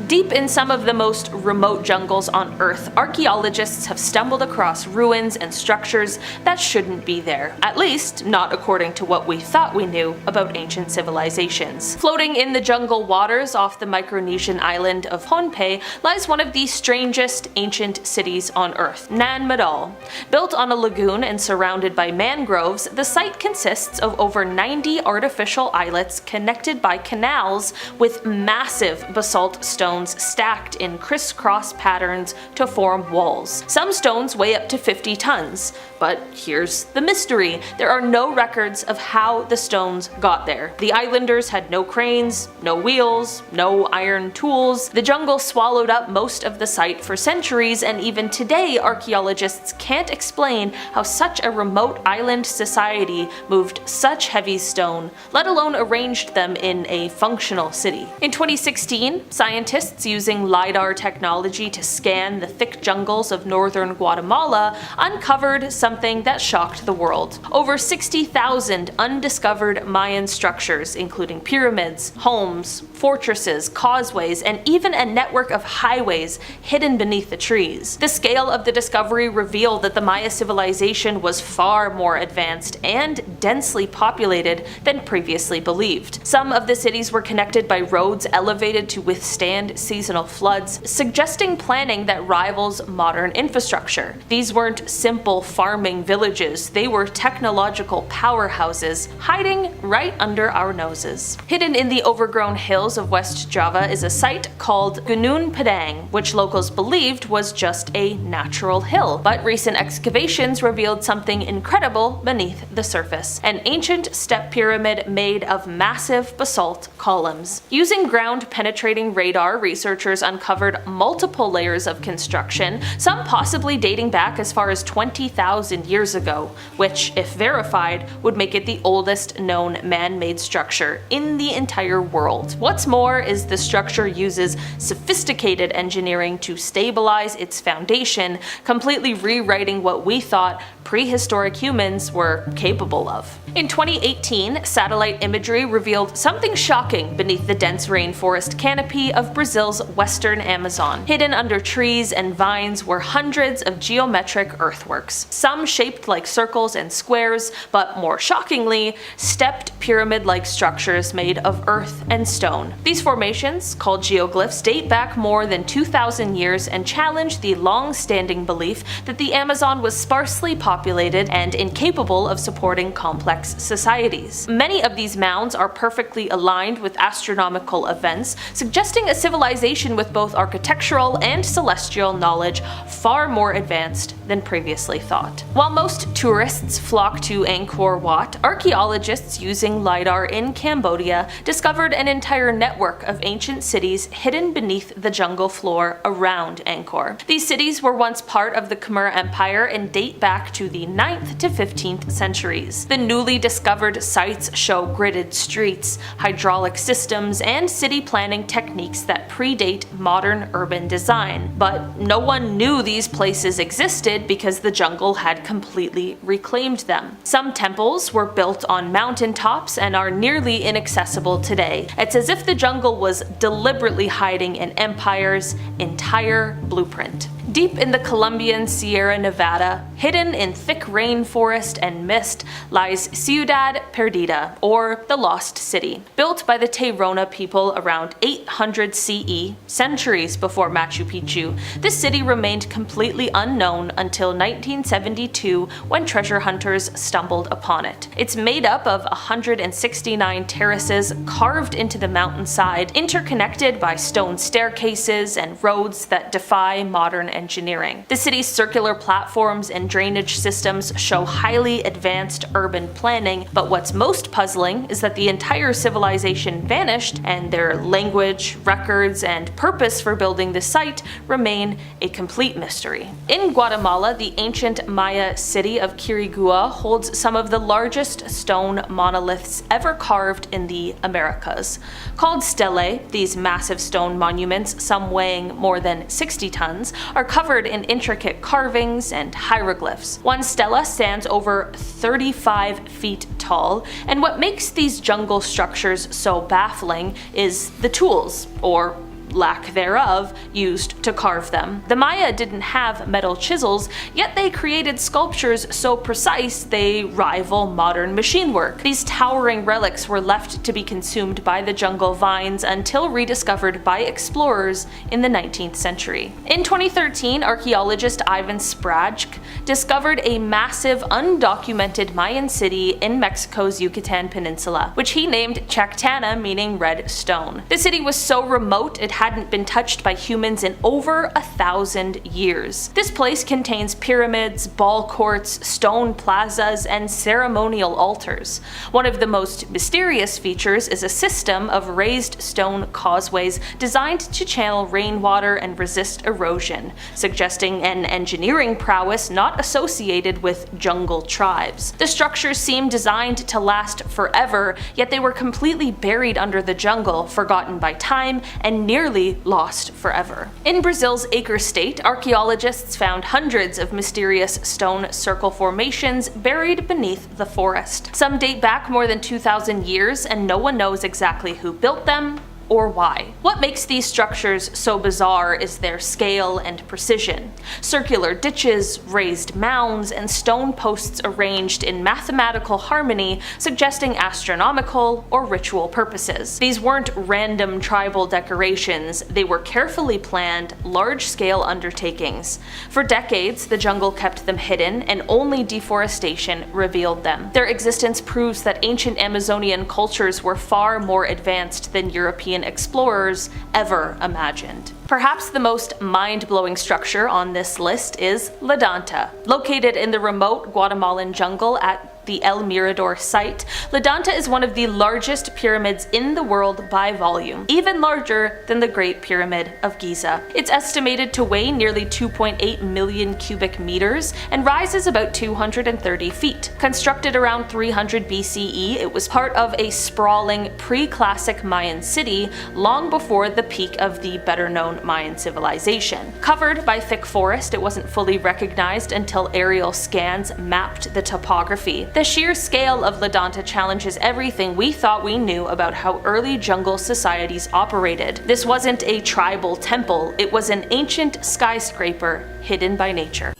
Deep in some of the most remote jungles on Earth, archaeologists have stumbled across ruins and structures that shouldn't be there. At least, not according to what we thought we knew about ancient civilizations. Floating in the jungle waters off the Micronesian island of Pohnpei lies one of the strangest ancient cities on Earth, Nan Madol. Built on a lagoon and surrounded by mangroves, the site consists of over 90 artificial islets connected by canals with massive basalt stones stacked in crisscross patterns to form walls. Some stones weigh up to 50 tons. But here's the mystery. There are no records of how the stones got there. The islanders had no cranes, no wheels, no iron tools. The jungle swallowed up most of the site for centuries, and even today archaeologists can't explain how such a remote island society moved such heavy stone, let alone arranged them in a functional city. In 2016, scientists using LiDAR technology to scan the thick jungles of northern Guatemala uncovered something that shocked the world. Over 60,000 undiscovered Mayan structures, including pyramids, homes, fortresses, causeways, and even a network of highways hidden beneath the trees. The scale of the discovery revealed that the Maya civilization was far more advanced and densely populated than previously believed. Some of the cities were connected by roads elevated to withstand seasonal floods, suggesting planning that rivals modern infrastructure. These weren't simple farming villages, they were technological powerhouses hiding right under our noses. Hidden in the overgrown hills of West Java is a site called Gunung Padang, which locals believed was just a natural hill. But recent excavations revealed something incredible beneath the surface: an ancient step pyramid made of massive basalt columns. Using ground-penetrating radar, researchers uncovered multiple layers of construction, some possibly dating back as far as 20,000 years ago, which, if verified, would make it the oldest known man-made structure in the entire world. What's more is the structure uses sophisticated engineering to stabilize its foundation, completely rewriting what we thought prehistoric humans were capable of. In 2018, satellite imagery revealed something shocking beneath the dense rainforest canopy of Brazil's western Amazon. Hidden under trees and vines were hundreds of geometric earthworks, some shaped like circles and squares, but more shockingly, stepped pyramid-like structures made of earth and stone. These formations, called geoglyphs, date back more than 2,000 years and challenge the long-standing belief that the Amazon was sparsely populated and incapable of supporting complex societies. Many of these mounds are perfectly aligned with astronomical events, suggesting a civilization with both architectural and celestial knowledge far more advanced than previously thought. While most tourists flock to Angkor Wat, archaeologists using LiDAR in Cambodia discovered an entire network of ancient cities hidden beneath the jungle floor around Angkor. These cities were once part of the Khmer Empire and date back to the 9th to 15th centuries. The newly discovered sites show gridded streets, hydraulic systems, and city planning techniques that predate modern urban design. But no one knew these places existed because the jungle had completely reclaimed them. Some temples were built on mountaintops and are nearly inaccessible today. It's as if the jungle was deliberately hiding an empire's entire blueprint. Deep in the Colombian Sierra Nevada, hidden in thick rainforest and mist, lies Ciudad Perdida, or the Lost City. Built by the Tairona people around 800 CE, centuries before Machu Picchu, this city remained completely unknown until 1972 when treasure hunters stumbled upon it. It's made up of 169 terraces carved into the mountainside, interconnected by stone staircases and roads that defy modern engineering. The city's circular platforms and drainage systems show highly advanced urban planning, but what's most puzzling is that the entire civilization vanished and their language, records, and purpose for building the site remain a complete mystery. In Guatemala, the ancient Maya city of Quirigua holds some of the largest stone monoliths ever carved in the Americas. Called stelae, these massive stone monuments, some weighing more than 60 tons, are covered in intricate carvings and hieroglyphs. One stela stands over 35 feet tall, and what makes these jungle structures so baffling is the tools, or lack thereof, used to carve them. The Maya didn't have metal chisels, yet they created sculptures so precise they rival modern machine work. These towering relics were left to be consumed by the jungle vines until rediscovered by explorers in the 19th century. In 2013, archaeologist Ivan Sprajc discovered a massive undocumented Mayan city in Mexico's Yucatan Peninsula, which he named Chactana, meaning red stone. The city was so remote it hadn't been touched by humans in over 1,000 years. This place contains pyramids, ball courts, stone plazas, and ceremonial altars. One of the most mysterious features is a system of raised stone causeways designed to channel rainwater and resist erosion, suggesting an engineering prowess not associated with jungle tribes. The structures seem designed to last forever, yet they were completely buried under the jungle, forgotten by time, and nearly lost forever. In Brazil's Acre State, archaeologists found hundreds of mysterious stone circle formations buried beneath the forest. Some date back more than 2,000 years, and no one knows exactly who built them or why. What makes these structures so bizarre is their scale and precision. Circular ditches, raised mounds, and stone posts arranged in mathematical harmony, suggesting astronomical or ritual purposes. These weren't random tribal decorations, they were carefully planned, large-scale undertakings. For decades, the jungle kept them hidden, and only deforestation revealed them. Their existence proves that ancient Amazonian cultures were far more advanced than European explorers ever imagined. Perhaps the most mind-blowing structure on this list is La Danta. Located in the remote Guatemalan jungle at the El Mirador site, La Danta is one of the largest pyramids in the world by volume, even larger than the Great Pyramid of Giza. It's estimated to weigh nearly 2.8 million cubic meters and rises about 230 feet. Constructed around 300 BCE, it was part of a sprawling pre-classic Mayan city long before the peak of the better-known Mayan civilization. Covered by thick forest, it wasn't fully recognized until aerial scans mapped the topography. The sheer scale of La Danta challenges everything we thought we knew about how early jungle societies operated. This wasn't a tribal temple, it was an ancient skyscraper hidden by nature.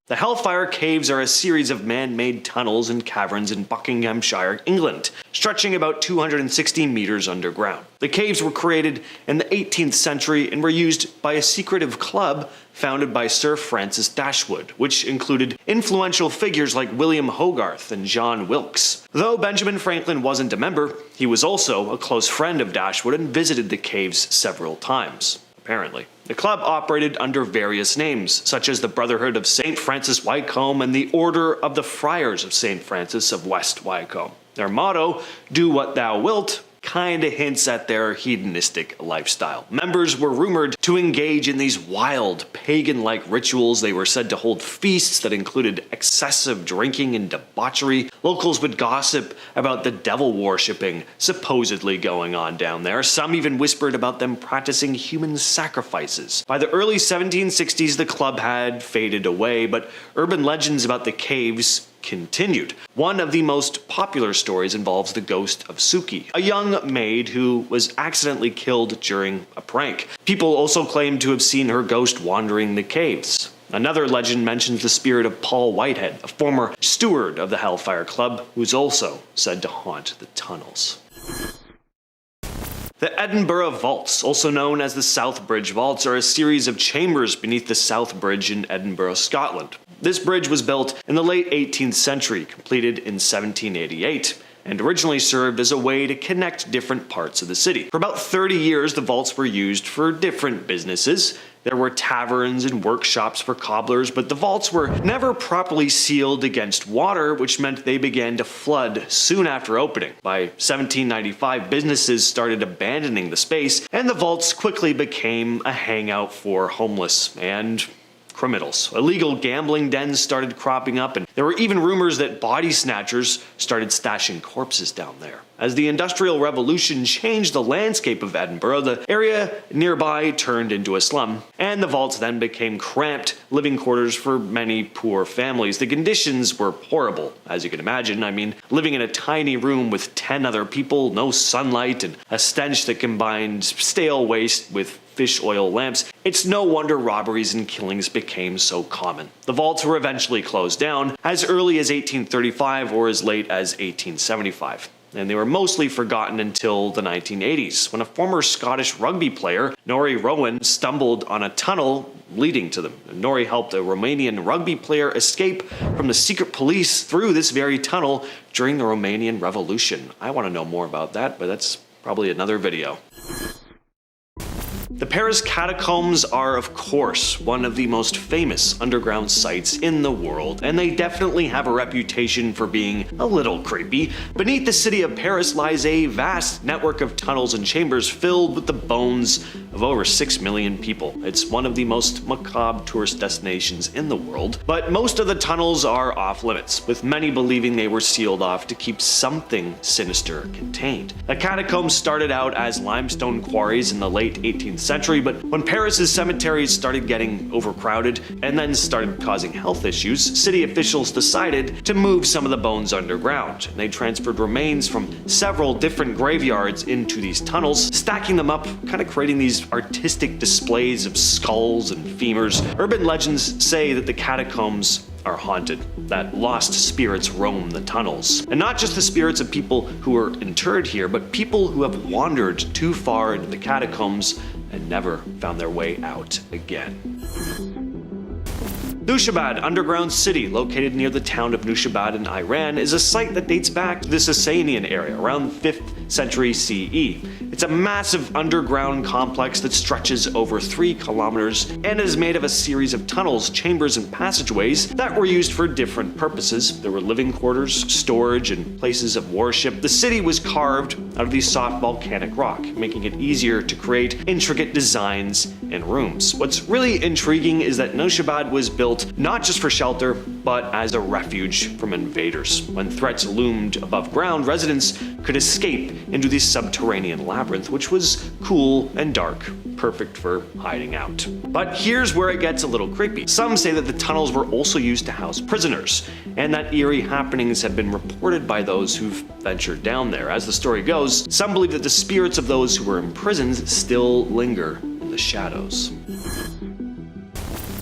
The Hellfire Caves are a series of man-made tunnels and caverns in Buckinghamshire, England, stretching about 260 meters underground. The caves were created in the 18th century and were used by a secretive club founded by Sir Francis Dashwood, which included influential figures like William Hogarth and John Wilkes. Though Benjamin Franklin wasn't a member, he was also a close friend of Dashwood and visited the caves several times. Apparently. The club operated under various names, such as the Brotherhood of St. Francis Wycombe and the Order of the Friars of St. Francis of West Wycombe. Their motto, "Do what thou wilt," kinda hints at their hedonistic lifestyle. Members were rumored to engage in these wild, pagan-like rituals. They were said to hold feasts that included excessive drinking and debauchery. Locals would gossip about the devil worshipping supposedly going on down there. Some even whispered about them practicing human sacrifices. By the early 1760s, the club had faded away, but urban legends about the caves continued. One of the most popular stories involves the ghost of Suki, a young maid who was accidentally killed during a prank. People also claim to have seen her ghost wandering the caves. Another legend mentions the spirit of Paul Whitehead, a former steward of the Hellfire Club, who's also said to haunt the tunnels. The Edinburgh Vaults, also known as the South Bridge Vaults, are a series of chambers beneath the South Bridge in Edinburgh, Scotland. This bridge was built in the late 18th century, completed in 1788, and originally served as a way to connect different parts of the city. For about 30 years, the vaults were used for different businesses. There were taverns and workshops for cobblers, but the vaults were never properly sealed against water, which meant they began to flood soon after opening. By 1795, businesses started abandoning the space, and the vaults quickly became a hangout for homeless and criminals. Illegal gambling dens started cropping up, and there were even rumors that body snatchers started stashing corpses down there. As the Industrial Revolution changed the landscape of Edinburgh, the area nearby turned into a slum, and the vaults then became cramped living quarters for many poor families. The conditions were horrible, as you can imagine. I mean, living in a tiny room with 10 other people, no sunlight, and a stench that combined stale waste with fish oil lamps. It's no wonder robberies and killings became so common. The vaults were eventually closed down as early as 1835 or as late as 1875. And they were mostly forgotten until the 1980s, when a former Scottish rugby player, Norrie Rowan, stumbled on a tunnel leading to them. Norrie helped a Romanian rugby player escape from the secret police through this very tunnel during the Romanian Revolution. I want to know more about that, but that's probably another video. The Paris catacombs are, of course, one of the most famous underground sites in the world, and they definitely have a reputation for being a little creepy. Beneath the city of Paris lies a vast network of tunnels and chambers filled with the bones of over 6 million people. It's one of the most macabre tourist destinations in the world, but most of the tunnels are off limits, with many believing they were sealed off to keep something sinister contained. The catacombs started out as limestone quarries in the late 18th century, but when Paris's cemeteries started getting overcrowded and then started causing health issues, city officials decided to move some of the bones underground. They transferred remains from several different graveyards into these tunnels, stacking them up, kind of creating these artistic displays of skulls and femurs. Urban legends say that the catacombs are haunted, that lost spirits roam the tunnels. And not just the spirits of people who were interred here, but people who have wandered too far into the catacombs and never found their way out again. Nushabad underground city, located near the town of Nushabad in Iran, is a site that dates back to the Sasanian area, around 5th century CE. It's a massive underground complex that stretches over 3 kilometers and is made of a series of tunnels, chambers, and passageways that were used for different purposes. There were living quarters, storage, and places of worship. The city was carved out of the soft volcanic rock, making it easier to create intricate designs and rooms. What's really intriguing is that Nushabad was built not just for shelter, but as a refuge from invaders. When threats loomed above ground, residents could escape into the subterranean labyrinth, which was cool and dark, perfect for hiding out. But here's where it gets a little creepy. Some say that the tunnels were also used to house prisoners, and that eerie happenings have been reported by those who've ventured down there. As the story goes, some believe that the spirits of those who were imprisoned still linger in the shadows.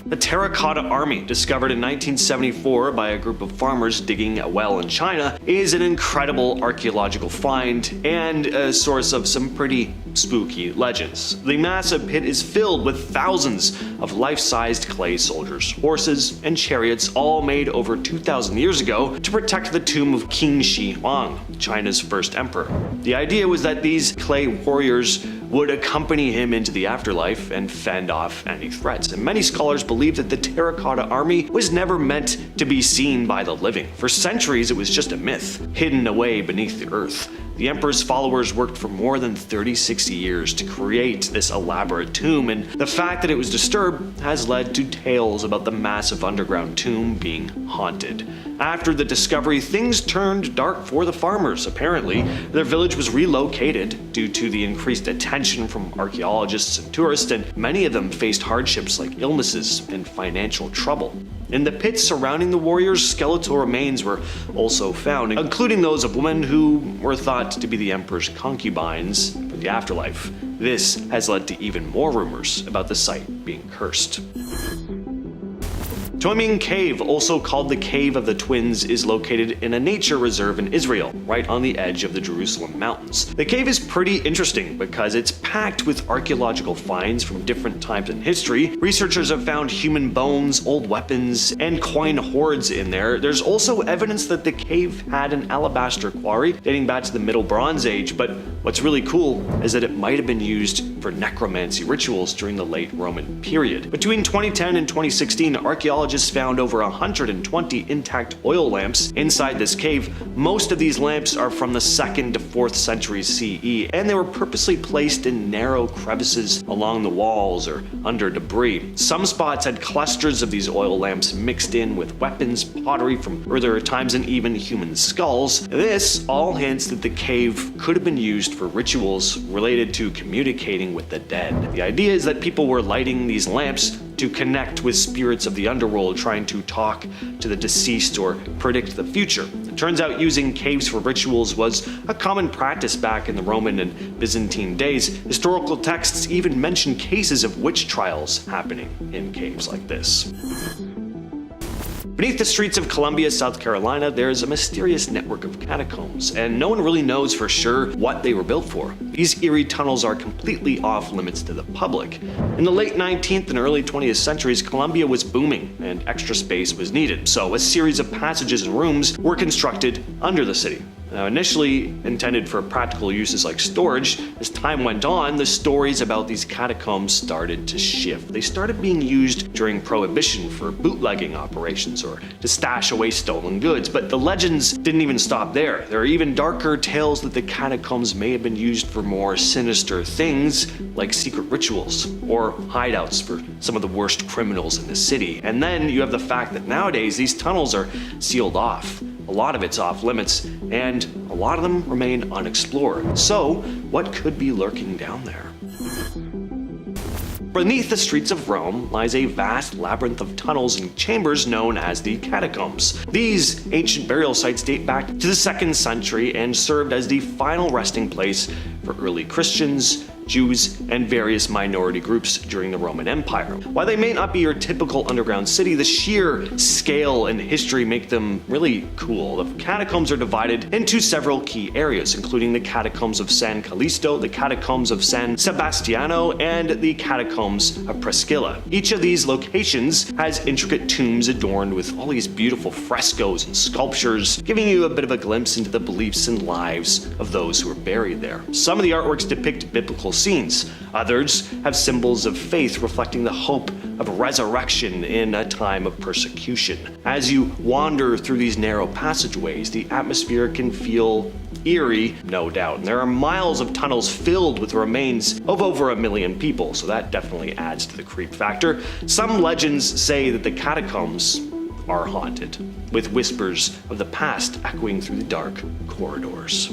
The Terracotta Army, discovered in 1974 by a group of farmers digging a well in China, is an incredible archaeological find and a source of some pretty spooky legends. The massive pit is filled with thousands of life-sized clay soldiers, horses, and chariots, all made over 2,000 years ago to protect the tomb of King Shi Huang, China's first emperor. The idea was that these clay warriors would accompany him into the afterlife and fend off any threats. And many scholars believe that the Terracotta Army was never meant to be seen by the living. For centuries, it was just a myth, hidden away beneath the earth. The emperor's followers worked for more than 36 years to create this elaborate tomb, and the fact that it was disturbed has led to tales about the massive underground tomb being haunted. After the discovery, things turned dark for the farmers. Apparently, their village was relocated due to the increased attention from archaeologists and tourists, and many of them faced hardships like illnesses and financial trouble. In the pits surrounding the warriors, skeletal remains were also found, including those of women who were thought to be the emperor's concubines for the afterlife. This has led to even more rumors about the site being cursed. Toiming Cave, also called the Cave of the Twins, is located in a nature reserve in Israel, right on the edge of the Jerusalem mountains. The cave is pretty interesting because it's packed with archaeological finds from different times in history. Researchers have found human bones, old weapons, and coin hoards in there. There's also evidence that the cave had an alabaster quarry dating back to the Middle Bronze Age, but what's really cool is that it might have been used for necromancy rituals during the late Roman period. Between 2010 and 2016, archaeologists archaeologists found over 120 intact oil lamps inside this cave. Most of these lamps are from the 2nd to 4th centuries CE, and they were purposely placed in narrow crevices along the walls or under debris. Some spots had clusters of these oil lamps mixed in with weapons, pottery from earlier times, and even human skulls. This all hints that the cave could have been used for rituals related to communicating with the dead. The idea is that people were lighting these lamps to connect with spirits of the underworld, trying to talk to the deceased or predict the future. It turns out using caves for rituals was a common practice back in the Roman and Byzantine days. Historical texts even mention cases of witch trials happening in caves like this. Beneath the streets of Columbia, South Carolina, there's a mysterious network of catacombs, and no one really knows for sure what they were built for. These eerie tunnels are completely off limits to the public. In the late 19th and early 20th centuries, Columbia was booming and extra space was needed, so a series of passages and rooms were constructed under the city. Now, initially intended for practical uses like storage, as time went on, the stories about these catacombs started to shift. They started being used during Prohibition for bootlegging operations or to stash away stolen goods, but the legends didn't even stop there. There are even darker tales that the catacombs may have been used for more sinister things like secret rituals or hideouts for some of the worst criminals in the city. And then you have the fact that nowadays these tunnels are sealed off. A lot of it's off limits, and a lot of them remain unexplored. So, what could be lurking down there? Beneath the streets of Rome lies a vast labyrinth of tunnels and chambers known as the catacombs. These ancient burial sites date back to the 2nd century and served as the final resting place for early Christians, Jews, and various minority groups during the Roman Empire. While they may not be your typical underground city, the sheer scale and history make them really cool. The catacombs are divided into several key areas, including the catacombs of San Callisto, the catacombs of San Sebastiano, and the catacombs of Priscilla. Each of these locations has intricate tombs adorned with all these beautiful frescoes and sculptures, giving you a bit of a glimpse into the beliefs and lives of those who are buried there. Some of the artworks depict biblical scenes. Others have symbols of faith reflecting the hope of resurrection in a time of persecution. As you wander through these narrow passageways, the atmosphere can feel eerie, no doubt. And there are miles of tunnels filled with remains of over 1 million people, so that definitely adds to the creep factor. Some legends say that the catacombs are haunted, with whispers of the past echoing through the dark corridors.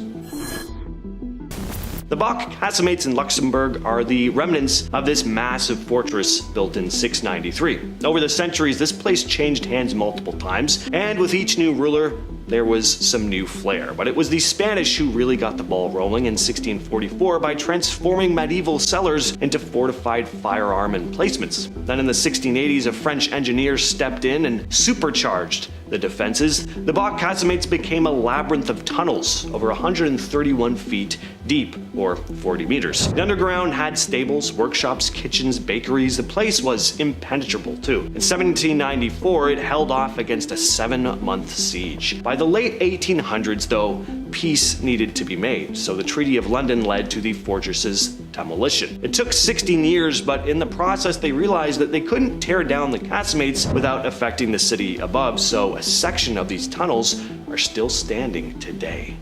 The Bach casemates in Luxembourg are the remnants of this massive fortress built in 693. Over the centuries, this place changed hands multiple times, and with each new ruler, there was some new flair. But it was the Spanish who really got the ball rolling in 1644 by transforming medieval cellars into fortified firearm emplacements. Then in the 1680s, a French engineer stepped in and supercharged the defenses. The Bach casemates became a labyrinth of tunnels over 131 feet deep, or 40 meters. The underground had stables, workshops, kitchens, bakeries. The place was impenetrable too. In 1794, it held off against a 7-month siege. By the late 1800s, though, peace needed to be made, so the Treaty of London led to the fortress's demolition. It took 16 years, but in the process they realized that they couldn't tear down the casemates without affecting the city above, so a section of these tunnels are still standing today.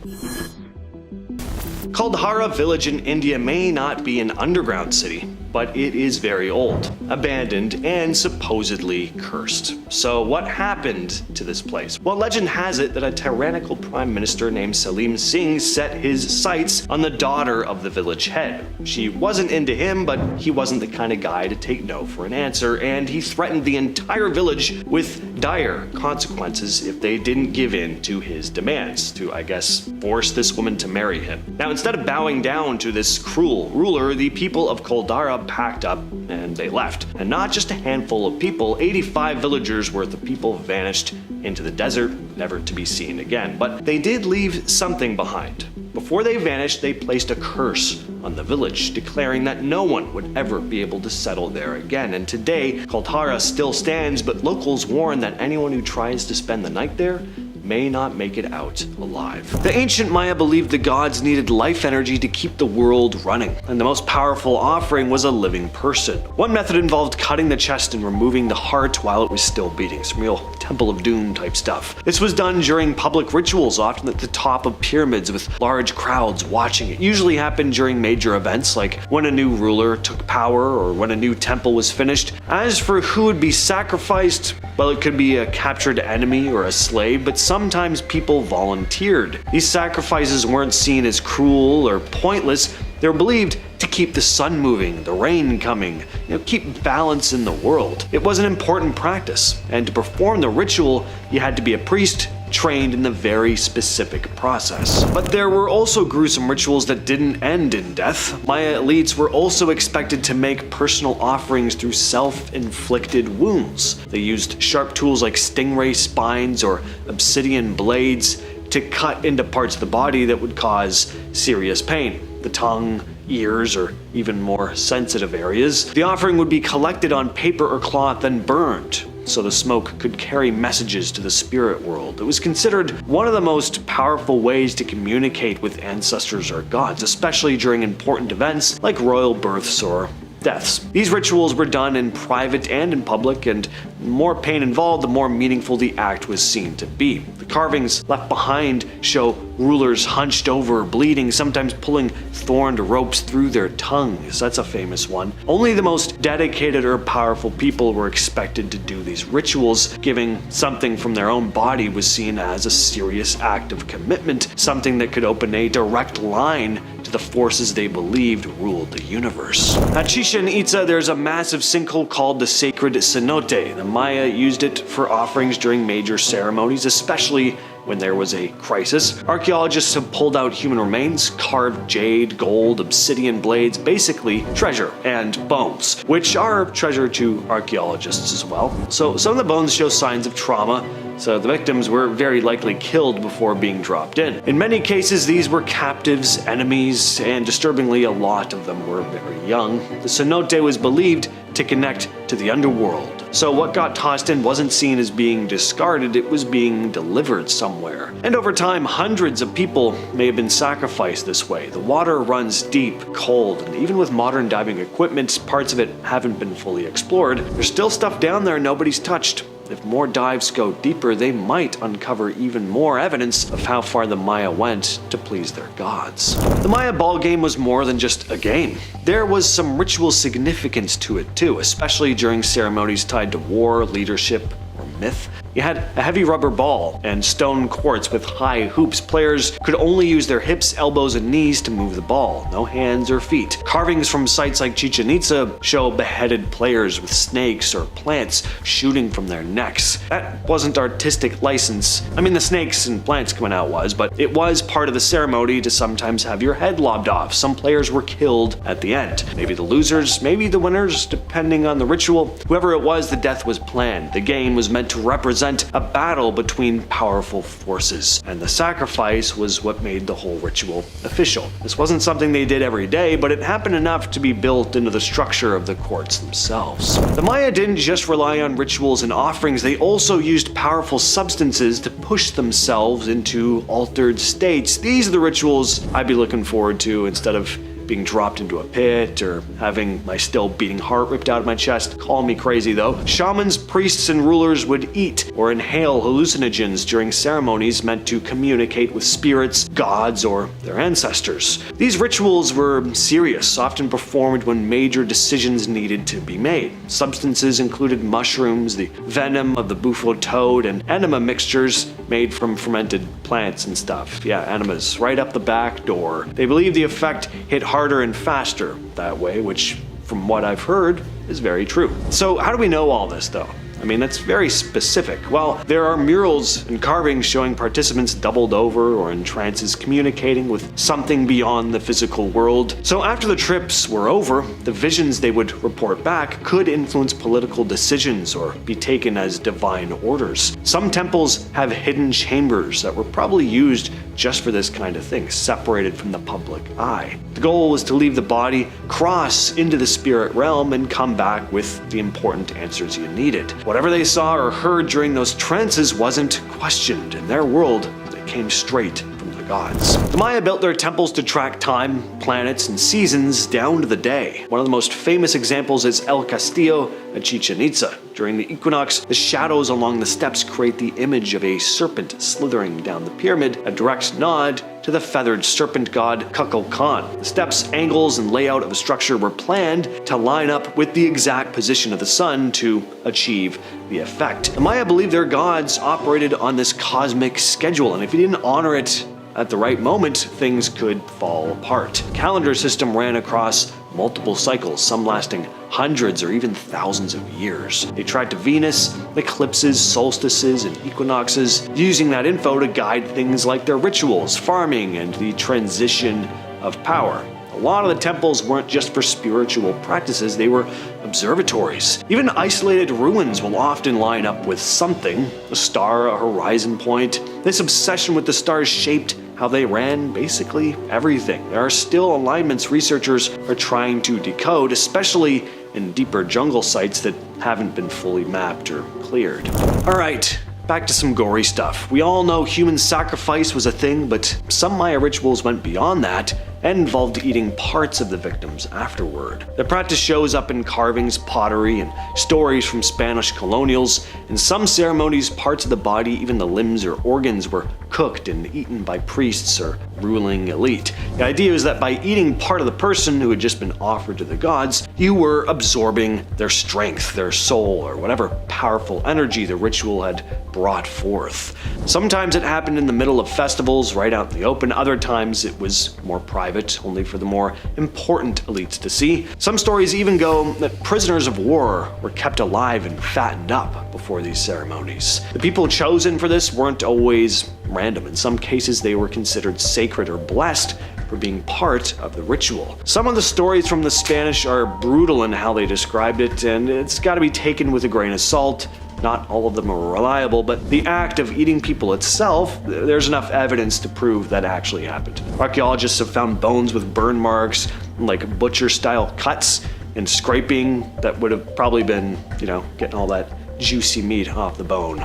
Kaldhara village in India may not be an underground city, but it is very old, abandoned, and supposedly cursed. So what happened to this place? Well, legend has it that a tyrannical prime minister named Salim Singh set his sights on the daughter of the village head. She wasn't into him, but he wasn't the kind of guy to take no for an answer, and he threatened the entire village with dire consequences if they didn't give in to his demands, to, I guess, force this woman to marry him. Now, instead of bowing down to this cruel ruler, the people of Kaldhara packed up and they left. And not just a handful of people, 85 villagers worth of people vanished into the desert, never to be seen again. But they did leave something behind. Before they vanished, they placed a curse on the village, declaring that no one would ever be able to settle there again. And today, Kaldhara still stands, but locals warn that anyone who tries to spend the night there may not make it out alive. The ancient Maya believed the gods needed life energy to keep the world running, and the most powerful offering was a living person. One method involved cutting the chest and removing the heart while it was still beating, some real Temple of Doom type stuff. This was done during public rituals, often at the top of pyramids with large crowds watching. It usually happened during major events like when a new ruler took power or when a new temple was finished. As for who would be sacrificed, well, it could be a captured enemy or a slave, but sometimes people volunteered. These sacrifices weren't seen as cruel or pointless. They were believed to keep the sun moving, the rain coming, keep balance in the world. It was an important practice, and to perform the ritual, you had to be a priest trained in the very specific process. But there were also gruesome rituals that didn't end in death. Maya elites were also expected to make personal offerings through self-inflicted wounds. They used sharp tools like stingray spines or obsidian blades to cut into parts of the body that would cause serious pain. The tongue, ears, or even more sensitive areas. The offering would be collected on paper or cloth and burned, so the smoke could carry messages to the spirit world. It was considered one of the most powerful ways to communicate with ancestors or gods, especially during important events like royal births or deaths. These rituals were done in private and in public, and the more pain involved, the more meaningful the act was seen to be. The carvings left behind show rulers hunched over, bleeding, sometimes pulling thorned ropes through their tongues. That's a famous one. Only the most dedicated or powerful people were expected to do these rituals. Giving something from their own body was seen as a serious act of commitment, something that could open a direct line to the forces they believed ruled the universe. At Chichen Itza, there's a massive sinkhole called the Sacred Cenote. The Maya used it for offerings during major ceremonies, especially when there was a crisis. Archaeologists have pulled out human remains, carved jade, gold, obsidian blades, basically treasure, and bones, which are treasure to archaeologists as well. So some of the bones show signs of trauma, so the victims were very likely killed before being dropped in. In many cases, these were captives, enemies, and disturbingly, a lot of them were very young. The cenote was believed to connect to the underworld. So what got tossed in wasn't seen as being discarded, it was being delivered somewhere. And over time, hundreds of people may have been sacrificed this way. The water runs deep, cold, and even with modern diving equipment, parts of it haven't been fully explored. There's still stuff down there nobody's touched. If more dives go deeper, they might uncover even more evidence of how far the Maya went to please their gods. The Maya ball game was more than just a game. There was some ritual significance to it too, especially during ceremonies tied to war, leadership, or myth. You had a heavy rubber ball and stone courts with high hoops. Players could only use their hips, elbows, and knees to move the ball, no hands or feet. Carvings from sites like Chichen Itza show beheaded players with snakes or plants shooting from their necks. That wasn't artistic license. I mean, the snakes and plants coming out was, but it was part of the ceremony to sometimes have your head lobbed off. Some players were killed at the end. Maybe the losers, maybe the winners, depending on the ritual. Whoever it was, the death was planned. The game was meant to represent a battle between powerful forces, and the sacrifice was what made the whole ritual official. This wasn't something they did every day, but it happened enough to be built into the structure of the courts themselves. The Maya didn't just rely on rituals and offerings, they also used powerful substances to push themselves into altered states. These are the rituals I'd be looking forward to instead of being dropped into a pit or having my still beating heart ripped out of my chest. Call me crazy though. Shamans, priests, and rulers would eat or inhale hallucinogens during ceremonies meant to communicate with spirits, gods, or their ancestors. These rituals were serious, often performed when major decisions needed to be made. Substances included mushrooms, the venom of the buffalo toad, and enema mixtures made from fermented plants and stuff. Yeah, enemas, right up the back door. They believe the effect hit harder and faster that way, which, from what I've heard, is very true. So how do we know all this though? I mean, that's very specific. Well, there are murals and carvings showing participants doubled over or in trances communicating with something beyond the physical world. So after the trips were over, the visions they would report back could influence political decisions or be taken as divine orders. Some temples have hidden chambers that were probably used just for this kind of thing, separated from the public eye. The goal was to leave the body, cross into the spirit realm, and come back with the important answers you needed. Whatever they saw or heard during those trances wasn't questioned. In their world, they came straight from the gods. The Maya built their temples to track time, planets, and seasons down to the day. One of the most famous examples is El Castillo at Chichen Itza. During the equinox, the shadows along the steps create the image of a serpent slithering down the pyramid, a direct nod to the feathered serpent god Kukulkan. The steps, angles, and layout of the structure were planned to line up with the exact position of the sun to achieve the effect. The Maya believed their gods operated on this cosmic schedule, and if you didn't honor it at the right moment, things could fall apart. The calendar system ran across multiple cycles, some lasting hundreds or even thousands of years. They tracked Venus, eclipses, solstices, and equinoxes, using that info to guide things like their rituals, farming, and the transition of power. A lot of the temples weren't just for spiritual practices, they were observatories. Even isolated ruins will often line up with something, a star, a horizon point. This obsession with the stars shaped how they ran basically everything. There are still alignments researchers are trying to decode, especially in deeper jungle sites that haven't been fully mapped or cleared. Alright, back to some gory stuff. We all know human sacrifice was a thing, but some Maya rituals went beyond that and involved eating parts of the victims afterward. The practice shows up in carvings, pottery, and stories from Spanish colonials. In some ceremonies, parts of the body, even the limbs or organs, were cooked and eaten by priests or ruling elite. The idea is that by eating part of the person who had just been offered to the gods, you were absorbing their strength, their soul, or whatever powerful energy the ritual had brought forth. Sometimes it happened in the middle of festivals, right out in the open. Other times it was more private, only for the more important elites to see. Some stories even go that prisoners of war were kept alive and fattened up before these ceremonies. The people chosen for this weren't always random. In some cases, they were considered sacred or blessed for being part of the ritual. Some of the stories from the Spanish are brutal in how they described it, and it's got to be taken with a grain of salt. Not all of them are reliable, but the act of eating people itself, there's enough evidence to prove that actually happened. Archaeologists have found bones with burn marks, like butcher-style cuts and scraping that would have probably been, getting all that juicy meat off the bone.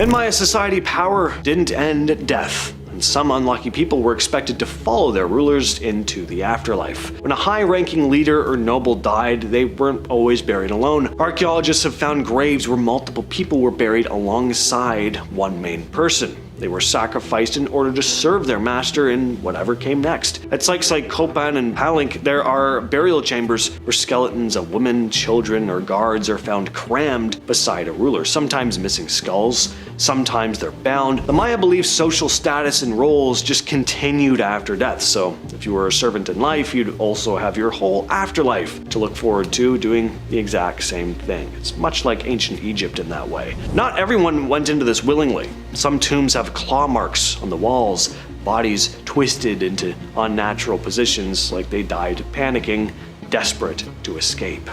In Maya society, power didn't end at death, and some unlucky people were expected to follow their rulers into the afterlife. When a high-ranking leader or noble died, they weren't always buried alone. Archaeologists have found graves where multiple people were buried alongside one main person. They were sacrificed in order to serve their master in whatever came next. At sites like Copan and Palenque, there are burial chambers where skeletons of women, children, or guards are found crammed beside a ruler, sometimes missing skulls, sometimes they're bound. The Maya believed social status and roles just continued after death, so if you were a servant in life, you'd also have your whole afterlife to look forward to doing the exact same thing. It's much like ancient Egypt in that way. Not everyone went into this willingly. Some tombs have claw marks on the walls, bodies twisted into unnatural positions like they died panicking, desperate to escape.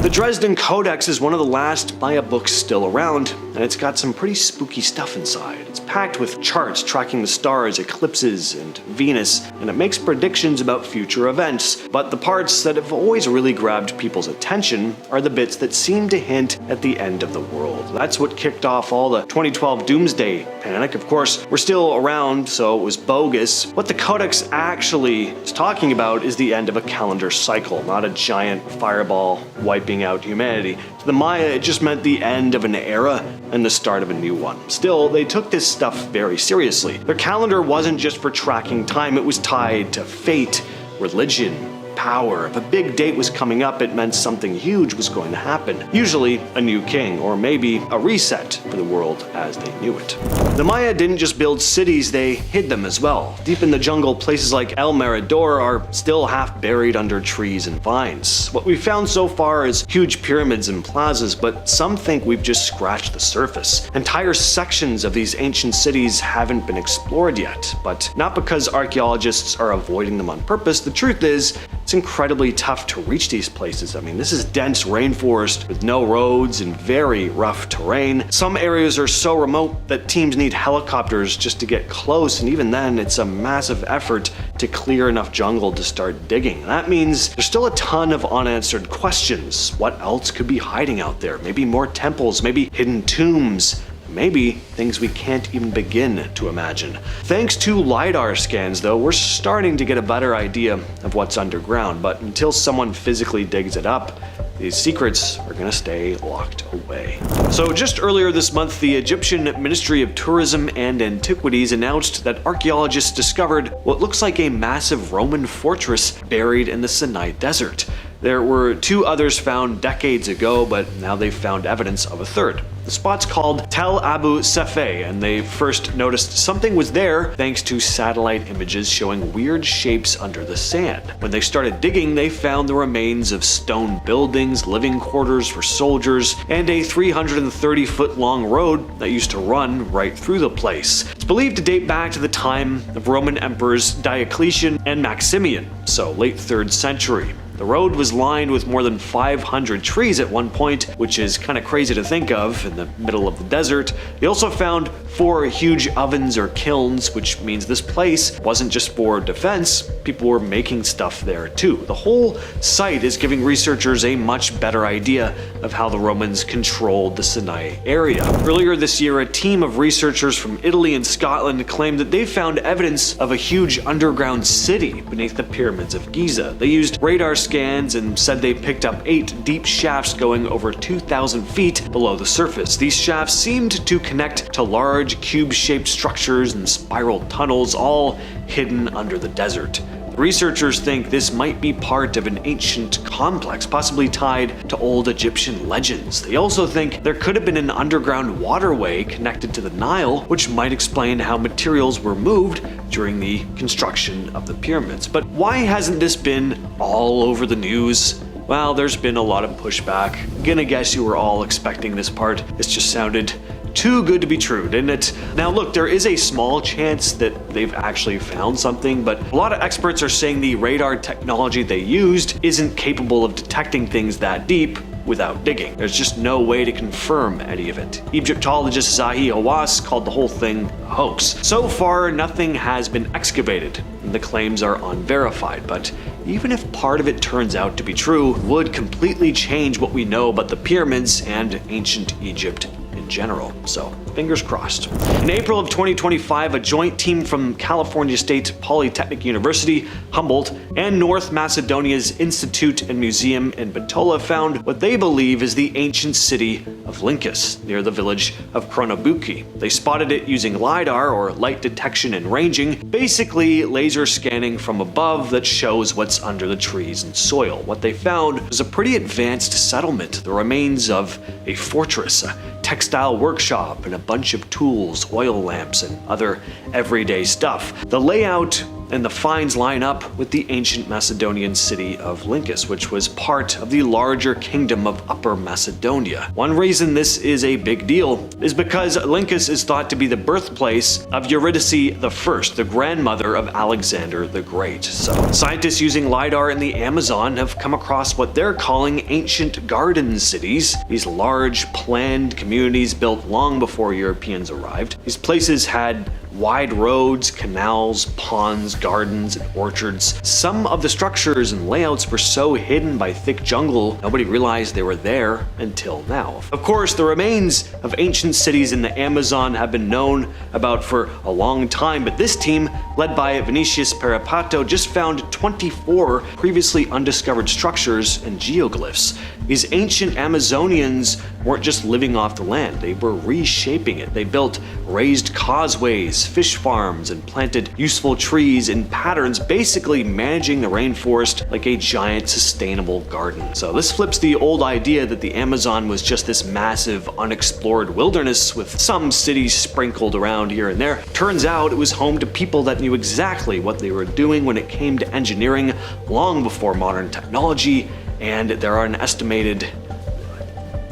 The Dresden Codex is one of the last Maya books still around, and it's got some pretty spooky stuff inside. It's packed with charts tracking the stars, eclipses, and Venus, and it makes predictions about future events. But the parts that have always really grabbed people's attention are the bits that seem to hint at the end of the world. That's what kicked off all the 2012 doomsday panic. Of course, we're still around, so it was bogus. What the Codex actually is talking about is the end of a calendar cycle, not a giant fireball wiping out humanity. To the Maya, it just meant the end of an era and the start of a new one. Still, they took this stuff very seriously. Their calendar wasn't just for tracking time, it was tied to fate, religion, power. If a big date was coming up, it meant something huge was going to happen. Usually a new king, or maybe a reset for the world as they knew it. The Maya didn't just build cities, they hid them as well. Deep in the jungle, places like El Mirador are still half buried under trees and vines. What we've found so far is huge pyramids and plazas, but some think we've just scratched the surface. Entire sections of these ancient cities haven't been explored yet, but not because archaeologists are avoiding them on purpose. The truth is, it's it's incredibly tough to reach these places. I mean, this is dense rainforest with no roads and very rough terrain. Some areas are so remote that teams need helicopters just to get close, and even then, it's a massive effort to clear enough jungle to start digging. That means there's still a ton of unanswered questions. What else could be hiding out there? Maybe more temples, maybe hidden tombs, maybe things we can't even begin to imagine. Thanks to LiDAR scans, though, we're starting to get a better idea of what's underground, but until someone physically digs it up, these secrets are going to stay locked away. So just earlier this month, the Egyptian Ministry of Tourism and Antiquities announced that archaeologists discovered what looks like a massive Roman fortress buried in the Sinai Desert. There were 2 others found decades ago, but now they've found evidence of a third. The spot's called Tel Abu Safeh, and they first noticed something was there thanks to satellite images showing weird shapes under the sand. When they started digging, they found the remains of stone buildings, living quarters for soldiers, and a 330-foot-long road that used to run right through the place. It's believed to date back to the time of Roman emperors Diocletian and Maximian, so late 3rd century. The road was lined with more than 500 trees at one point, which is kind of crazy to think of in the middle of the desert. They also found 4 huge ovens or kilns, which means this place wasn't just for defense, people were making stuff there too. The whole site is giving researchers a much better idea of how the Romans controlled the Sinai area. Earlier this year, a team of researchers from Italy and Scotland claimed that they found evidence of a huge underground city beneath the pyramids of Giza. They used radar scans and said they picked up 8 deep shafts going over 2,000 feet below the surface. These shafts seemed to connect to large cube-shaped structures and spiral tunnels, all hidden under the desert. The researchers think this might be part of an ancient complex, possibly tied to old Egyptian legends. They also think there could have been an underground waterway connected to the Nile, which might explain how materials were moved during the construction of the pyramids. But why hasn't this been all over the news? Well, there's been a lot of pushback. I'm gonna guess you were all expecting this part. This just sounded too good to be true, didn't it? Now look, there is a small chance that they've actually found something, but a lot of experts are saying the radar technology they used isn't capable of detecting things that deep without digging. There's just no way to confirm any of it. Egyptologist Zahi Hawass called the whole thing a hoax. So far, nothing has been excavated, and the claims are unverified, but even if part of it turns out to be true, it would completely change what we know about the pyramids and ancient Egypt in general. So, fingers crossed. In April of 2025, a joint team from California State Polytechnic University, Humboldt, and North Macedonia's Institute and Museum in Bitola found what they believe is the ancient city of Lyncus, near the village of Kronobuki. They spotted it using LiDAR, or light detection and ranging, basically laser scanning from above that shows what's under the trees and soil. What they found was a pretty advanced settlement, the remains of a fortress, a textile workshop, and a bunch of tools, oil lamps, and other everyday stuff. The layout and the finds line up with the ancient Macedonian city of Lyncus, which was part of the larger kingdom of Upper Macedonia. One reason this is a big deal is because Lyncus is thought to be the birthplace of Eurydice I, the grandmother of Alexander the Great. So, scientists using LiDAR in the Amazon have come across what they're calling ancient garden cities, these large planned communities built long before Europeans arrived. These places had wide roads, canals, ponds, gardens, and orchards. Some of the structures and layouts were so hidden by thick jungle, nobody realized they were there until now. Of course, the remains of ancient cities in the Amazon have been known about for a long time, but this team, led by Vinicius Peripato, just found 24 previously undiscovered structures and geoglyphs. These ancient Amazonians weren't just living off the land, they were reshaping it. They built raised causeways, fish farms, and planted useful trees in patterns, basically managing the rainforest like a giant sustainable garden. So this flips the old idea that the Amazon was just this massive unexplored wilderness with some cities sprinkled around here and there. Turns out it was home to people that knew exactly what they were doing when it came to engineering long before modern technology, and there are an estimated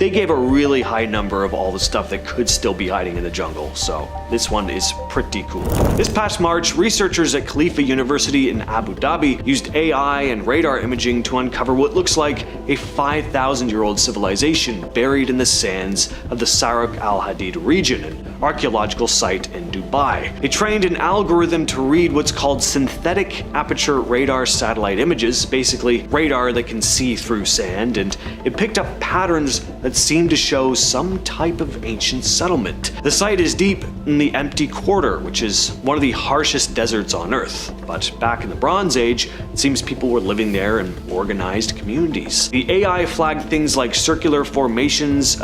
they gave a really high number of all the stuff that could still be hiding in the jungle, so this one is pretty cool. This past March, researchers at Khalifa University in Abu Dhabi used AI and radar imaging to uncover what looks like a 5,000-year-old civilization buried in the sands of the Sarak al-Hadid region, an archaeological site in Dubai. They trained an algorithm to read what's called synthetic aperture radar satellite images, basically radar that can see through sand, and it picked up patterns that seemed to show some type of ancient settlement. The site is deep in the Empty Quarter, which is one of the harshest deserts on Earth. But back in the Bronze Age, it seems people were living there in organized communities. The AI flagged things like circular formations,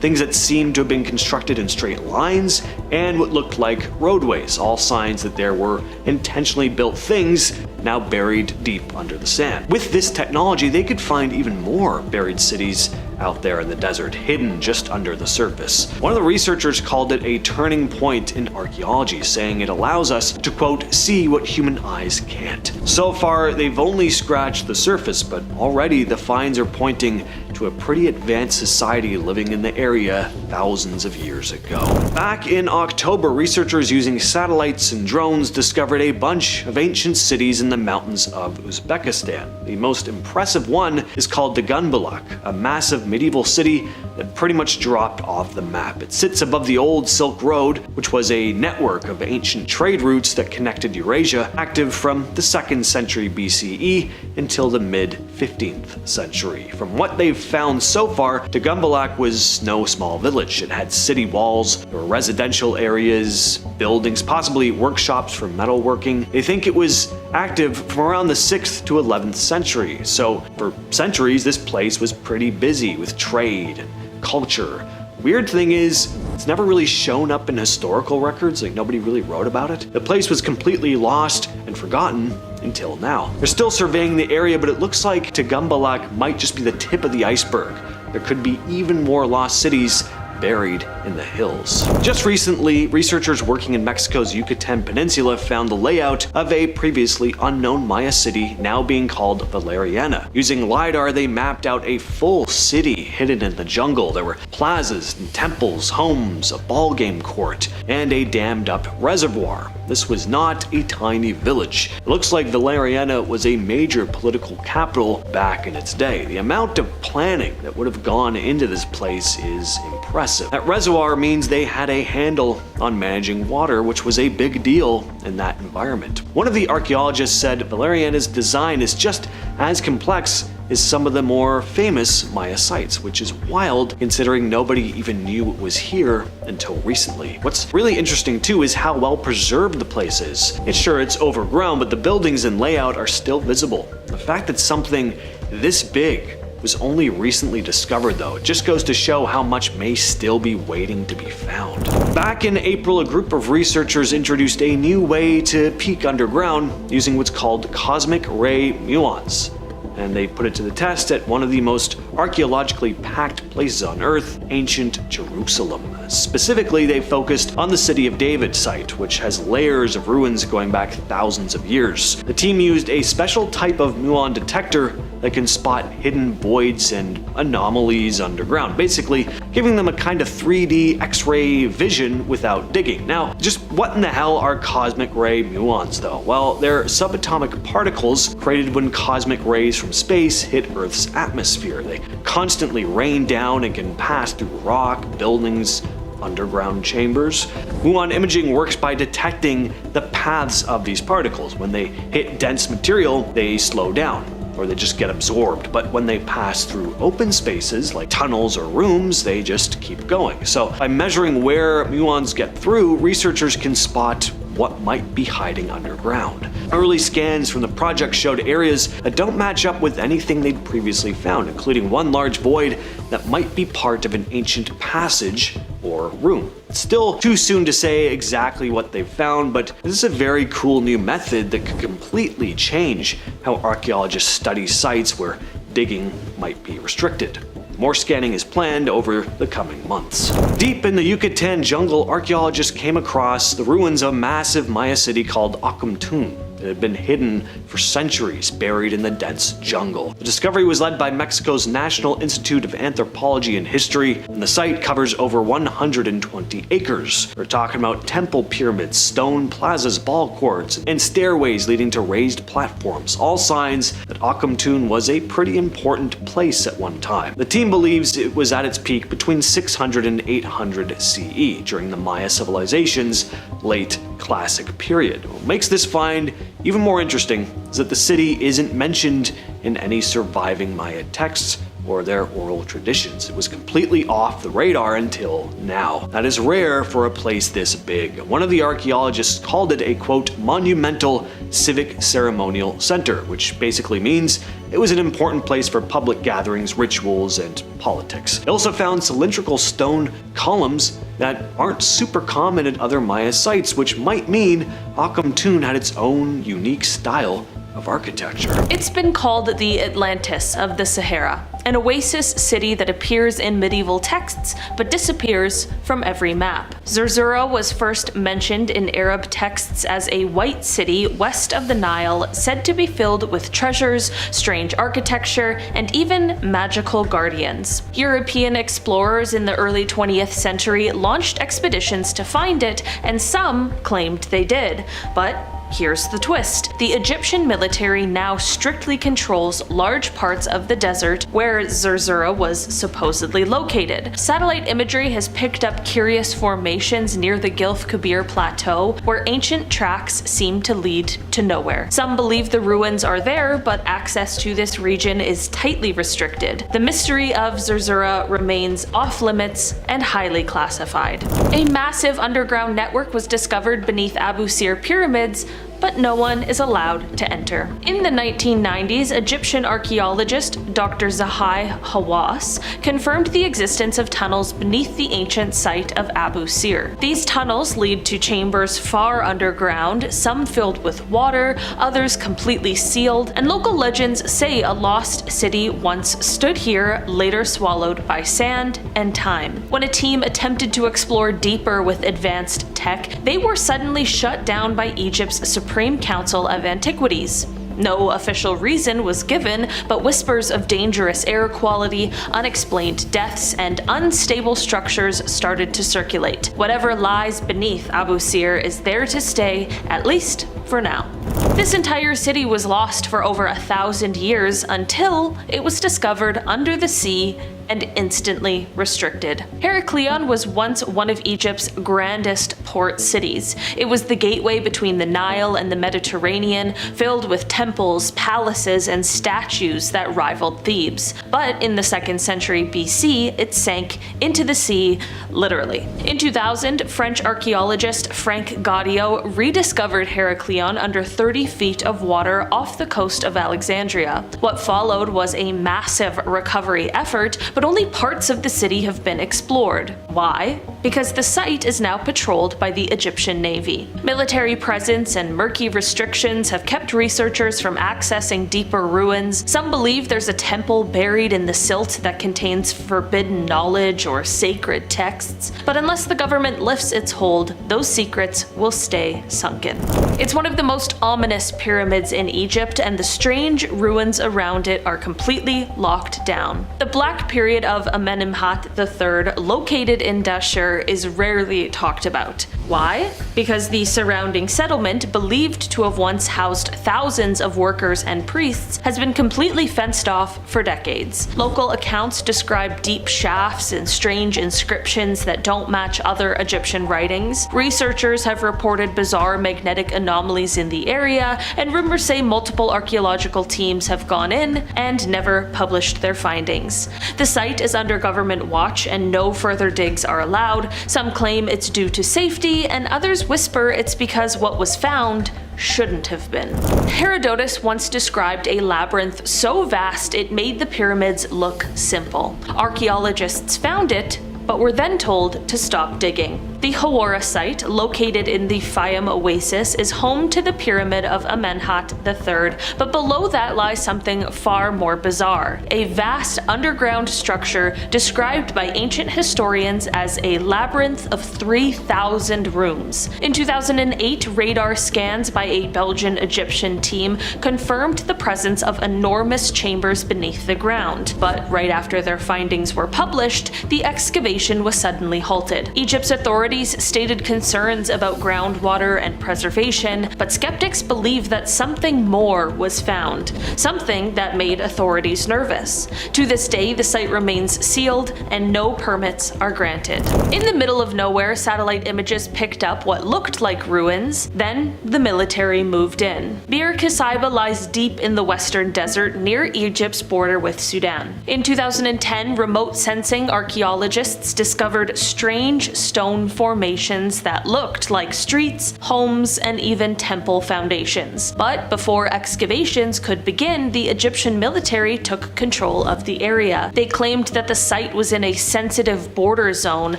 things that seemed to have been constructed in straight lines, and what looked like roadways, all signs that there were intentionally built things now buried deep under the sand. With this technology, they could find even more buried cities out there in the desert, hidden just under the surface. One of the researchers called it a turning point in archaeology, saying it allows us to, quote, see what human eyes can't. So far, they've only scratched the surface, but already the finds are pointing to a pretty advanced society living in the area thousands of years ago. Back in October, researchers using satellites and drones discovered a bunch of ancient cities in the mountains of Uzbekistan. The most impressive one is called Daganbalak, a massive medieval city that pretty much dropped off the map. It sits above the old Silk Road, which was a network of ancient trade routes that connected Eurasia, active from the 2nd century BCE until the mid-15th century. From what they've found so far, Daganbalak was no small village. It had city walls, there were residential areas, buildings, possibly workshops for metalworking. They think it was active from around the 6th to 11th century. So for centuries, this place was pretty busy with trade and culture. Weird thing is, it's never really shown up in historical records, like nobody really wrote about it. The place was completely lost and forgotten until now. They're still surveying the area, but it looks like Daganbalak might just be the tip of the iceberg. There could be even more lost cities buried in the hills. Just recently, researchers working in Mexico's Yucatan Peninsula found the layout of a previously unknown Maya city now being called Valeriana. Using LiDAR, they mapped out a full city hidden in the jungle. There were plazas and temples, homes, a ball game court, and a dammed up reservoir. This was not a tiny village. It looks like Valeriana was a major political capital back in its day. The amount of planning that would have gone into this place is impressive. That reservoir means they had a handle on managing water, which was a big deal in that environment. One of the archaeologists said Valeriana's design is just as complex as some of the more famous Maya sites, which is wild considering nobody even knew it was here until recently. What's really interesting too is how well preserved the place is. It's overgrown, but the buildings and layout are still visible. The fact that something this big was only recently discovered though, it just goes to show how much may still be waiting to be found. Back in April, a group of researchers introduced a new way to peek underground using what's called cosmic ray muons. And they put it to the test at one of the most archaeologically packed places on Earth, ancient Jerusalem. Specifically, they focused on the City of David site, which has layers of ruins going back thousands of years. The team used a special type of muon detector that can spot hidden voids and anomalies underground, basically giving them a kind of 3D X-ray vision without digging. Now, just what in the hell are cosmic ray muons though? Well, they're subatomic particles created when cosmic rays from space hit Earth's atmosphere. They constantly rain down and can pass through rock, buildings, underground chambers. Muon imaging works by detecting the paths of these particles. When they hit dense material, they slow down, or they just get absorbed. But when they pass through open spaces like tunnels or rooms, they just keep going. So by measuring where muons get through, researchers can spot what might be hiding underground. Early scans from the project showed areas that don't match up with anything they'd previously found, including one large void that might be part of an ancient passage or room. It's still too soon to say exactly what they've found, but this is a very cool new method that could completely change how archaeologists study sites where digging might be restricted. More scanning is planned over the coming months. Deep in the Yucatan jungle, archaeologists came across the ruins of a massive Maya city called Akhumtun. It had been hidden for centuries, buried in the dense jungle. The discovery was led by Mexico's National Institute of Anthropology and History, and the site covers over 120 acres. We're talking about temple pyramids, stone plazas, ball courts, and stairways leading to raised platforms, all signs that Akhumtun was a pretty important place at one time. The team believes it was at its peak between 600 and 800 CE, during the Maya civilization's late Classic period. What makes this find even more interesting is that the city isn't mentioned in any surviving Maya texts or their oral traditions. It was completely off the radar until now. That is rare for a place this big. One of the archaeologists called it a, quote, monumental civic ceremonial center, which basically means it was an important place for public gatherings, rituals, and politics. They also found cylindrical stone columns that aren't super common at other Maya sites, which might mean Akhumtun had its own unique style of architecture. It's been called the Atlantis of the Sahara, an oasis city that appears in medieval texts but disappears from every map. Zerzura was first mentioned in Arab texts as a white city west of the Nile, said to be filled with treasures, strange architecture, and even magical guardians. European explorers in the early 20th century launched expeditions to find it, and some claimed they did, but here's the twist. The Egyptian military now strictly controls large parts of the desert where Zerzura was supposedly located. Satellite imagery has picked up curious formations near the Gilf Kabir Plateau where ancient tracks seem to lead to nowhere. Some believe the ruins are there, but access to this region is tightly restricted. The mystery of Zerzura remains off limits and highly classified. A massive underground network was discovered beneath Abu Sir pyramids, but no one is allowed to enter. In the 1990s, Egyptian archaeologist Dr. Zahai Hawass confirmed the existence of tunnels beneath the ancient site of Abu Sir. These tunnels lead to chambers far underground, some filled with water, others completely sealed, and local legends say a lost city once stood here, later swallowed by sand and time. When a team attempted to explore deeper with advanced tech, they were suddenly shut down by Egypt's Supreme Council of Antiquities. No official reason was given, but whispers of dangerous air quality, unexplained deaths, and unstable structures started to circulate. Whatever lies beneath Abu Sir is there to stay, at least for now. This entire city was lost for over 1,000 years until it was discovered under the sea and instantly restricted. Heraklion was once one of Egypt's grandest port cities. It was the gateway between the Nile and the Mediterranean, filled with temples, palaces, and statues that rivaled Thebes. But in the 2nd century BC, it sank into the sea, literally. In 2000, French archaeologist Frank Gaudio rediscovered Heraklion under 30 feet of water off the coast of Alexandria. What followed was a massive recovery effort, but only parts of the city have been explored. Why? Because the site is now patrolled by the Egyptian Navy. Military presence and murky restrictions have kept researchers from accessing deeper ruins. Some believe there's a temple buried in the silt that contains forbidden knowledge or sacred texts, but unless the government lifts its hold, those secrets will stay sunken. It's one of the most ominous pyramids in Egypt, and the strange ruins around it are completely locked down. The Black Period of Amenemhat III, located in Dashur, is rarely talked about. Why? Because the surrounding settlement, believed to have once housed thousands of workers and priests, has been completely fenced off for decades. Local accounts describe deep shafts and strange inscriptions that don't match other Egyptian writings. Researchers have reported bizarre magnetic anomalies in the area, and rumors say multiple archaeological teams have gone in and never published their findings. The site is under government watch and no further digs are allowed. Some claim it's due to safety, and others whisper it's because what was found shouldn't have been. Herodotus once described a labyrinth so vast it made the pyramids look simple. Archaeologists found it, but were then told to stop digging. The Hawara site, located in the Fayum Oasis, is home to the Pyramid of Amenhotep III, but below that lies something far more bizarre: a vast underground structure described by ancient historians as a labyrinth of 3,000 rooms. In 2008, radar scans by a Belgian-Egyptian team confirmed the presence of enormous chambers beneath the ground, but right after their findings were published, the excavation was suddenly halted. Egypt's authorities stated concerns about groundwater and preservation, but skeptics believe that something more was found, something that made authorities nervous. To this day, the site remains sealed and no permits are granted. In the middle of nowhere, satellite images picked up what looked like ruins. Then the military moved in. Bir Kisaiba lies deep in the western desert near Egypt's border with Sudan. In 2010, remote sensing archaeologists discovered strange stone formations that looked like streets, homes, and even temple foundations. But before excavations could begin, the Egyptian military took control of the area. They claimed that the site was in a sensitive border zone,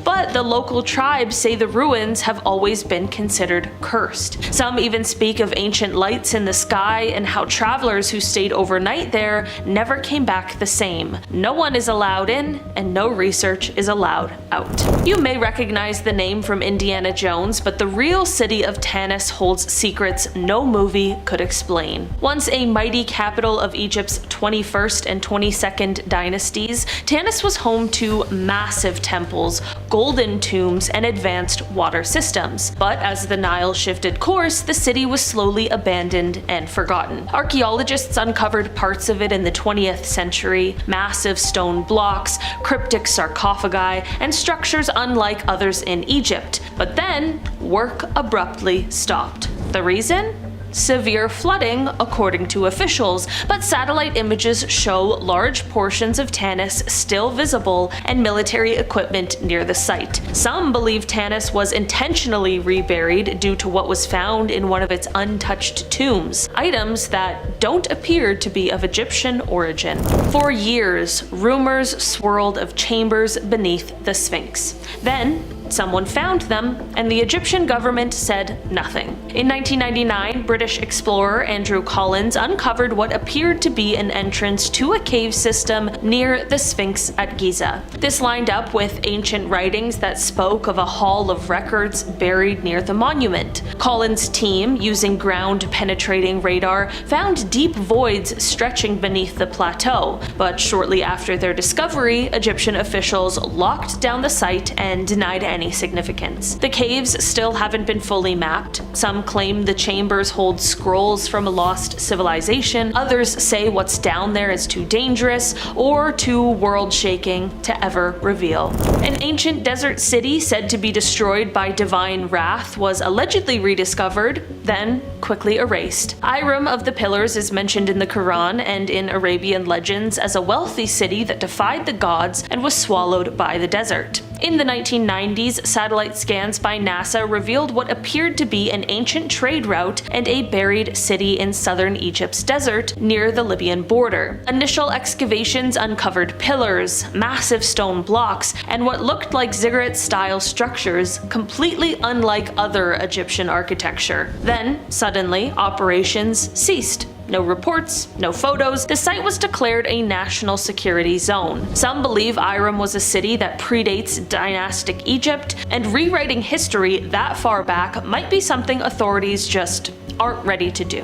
but the local tribes say the ruins have always been considered cursed. Some even speak of ancient lights in the sky and how travelers who stayed overnight there never came back the same. No one is allowed in, and no research is allowed out. You may recognize the name from Indiana Jones, but the real city of Tanis holds secrets no movie could explain. Once a mighty capital of Egypt's 21st and 22nd dynasties, Tanis was home to massive temples, golden tombs, and advanced water systems. But as the Nile shifted course, the city was slowly abandoned and forgotten. Archaeologists uncovered parts of it in the 20th century: massive stone blocks, cryptic sarcophagi, and structures unlike others in Egypt. But then, work abruptly stopped. The reason? Severe flooding, according to officials, but satellite images show large portions of Tanis still visible and military equipment near the site. Some believe Tanis was intentionally reburied due to what was found in one of its untouched tombs, items that don't appear to be of Egyptian origin. For years, rumors swirled of chambers beneath the Sphinx. Then, someone found them, and the Egyptian government said nothing. In 1999, British explorer Andrew Collins uncovered what appeared to be an entrance to a cave system near the Sphinx at Giza. This lined up with ancient writings that spoke of a hall of records buried near the monument. Collins' team, using ground-penetrating radar, found deep voids stretching beneath the plateau, but shortly after their discovery, Egyptian officials locked down the site and denied any significance. The caves still haven't been fully mapped. Some claim the chambers hold scrolls from a lost civilization. Others say what's down there is too dangerous or too world-shaking to ever reveal. An ancient desert city said to be destroyed by divine wrath was allegedly rediscovered, then quickly erased. Iram of the Pillars is mentioned in the Quran and in Arabian legends as a wealthy city that defied the gods and was swallowed by the desert. In the 1990s, satellite scans by NASA revealed what appeared to be an ancient trade route and a buried city in southern Egypt's desert near the Libyan border. Initial excavations uncovered pillars, massive stone blocks, and what looked like ziggurat-style structures, completely unlike other Egyptian architecture. Then, suddenly, operations ceased. No reports, no photos. The site was declared a national security zone. Some believe Iram was a city that predates dynastic Egypt, and rewriting history that far back might be something authorities just aren't ready to do.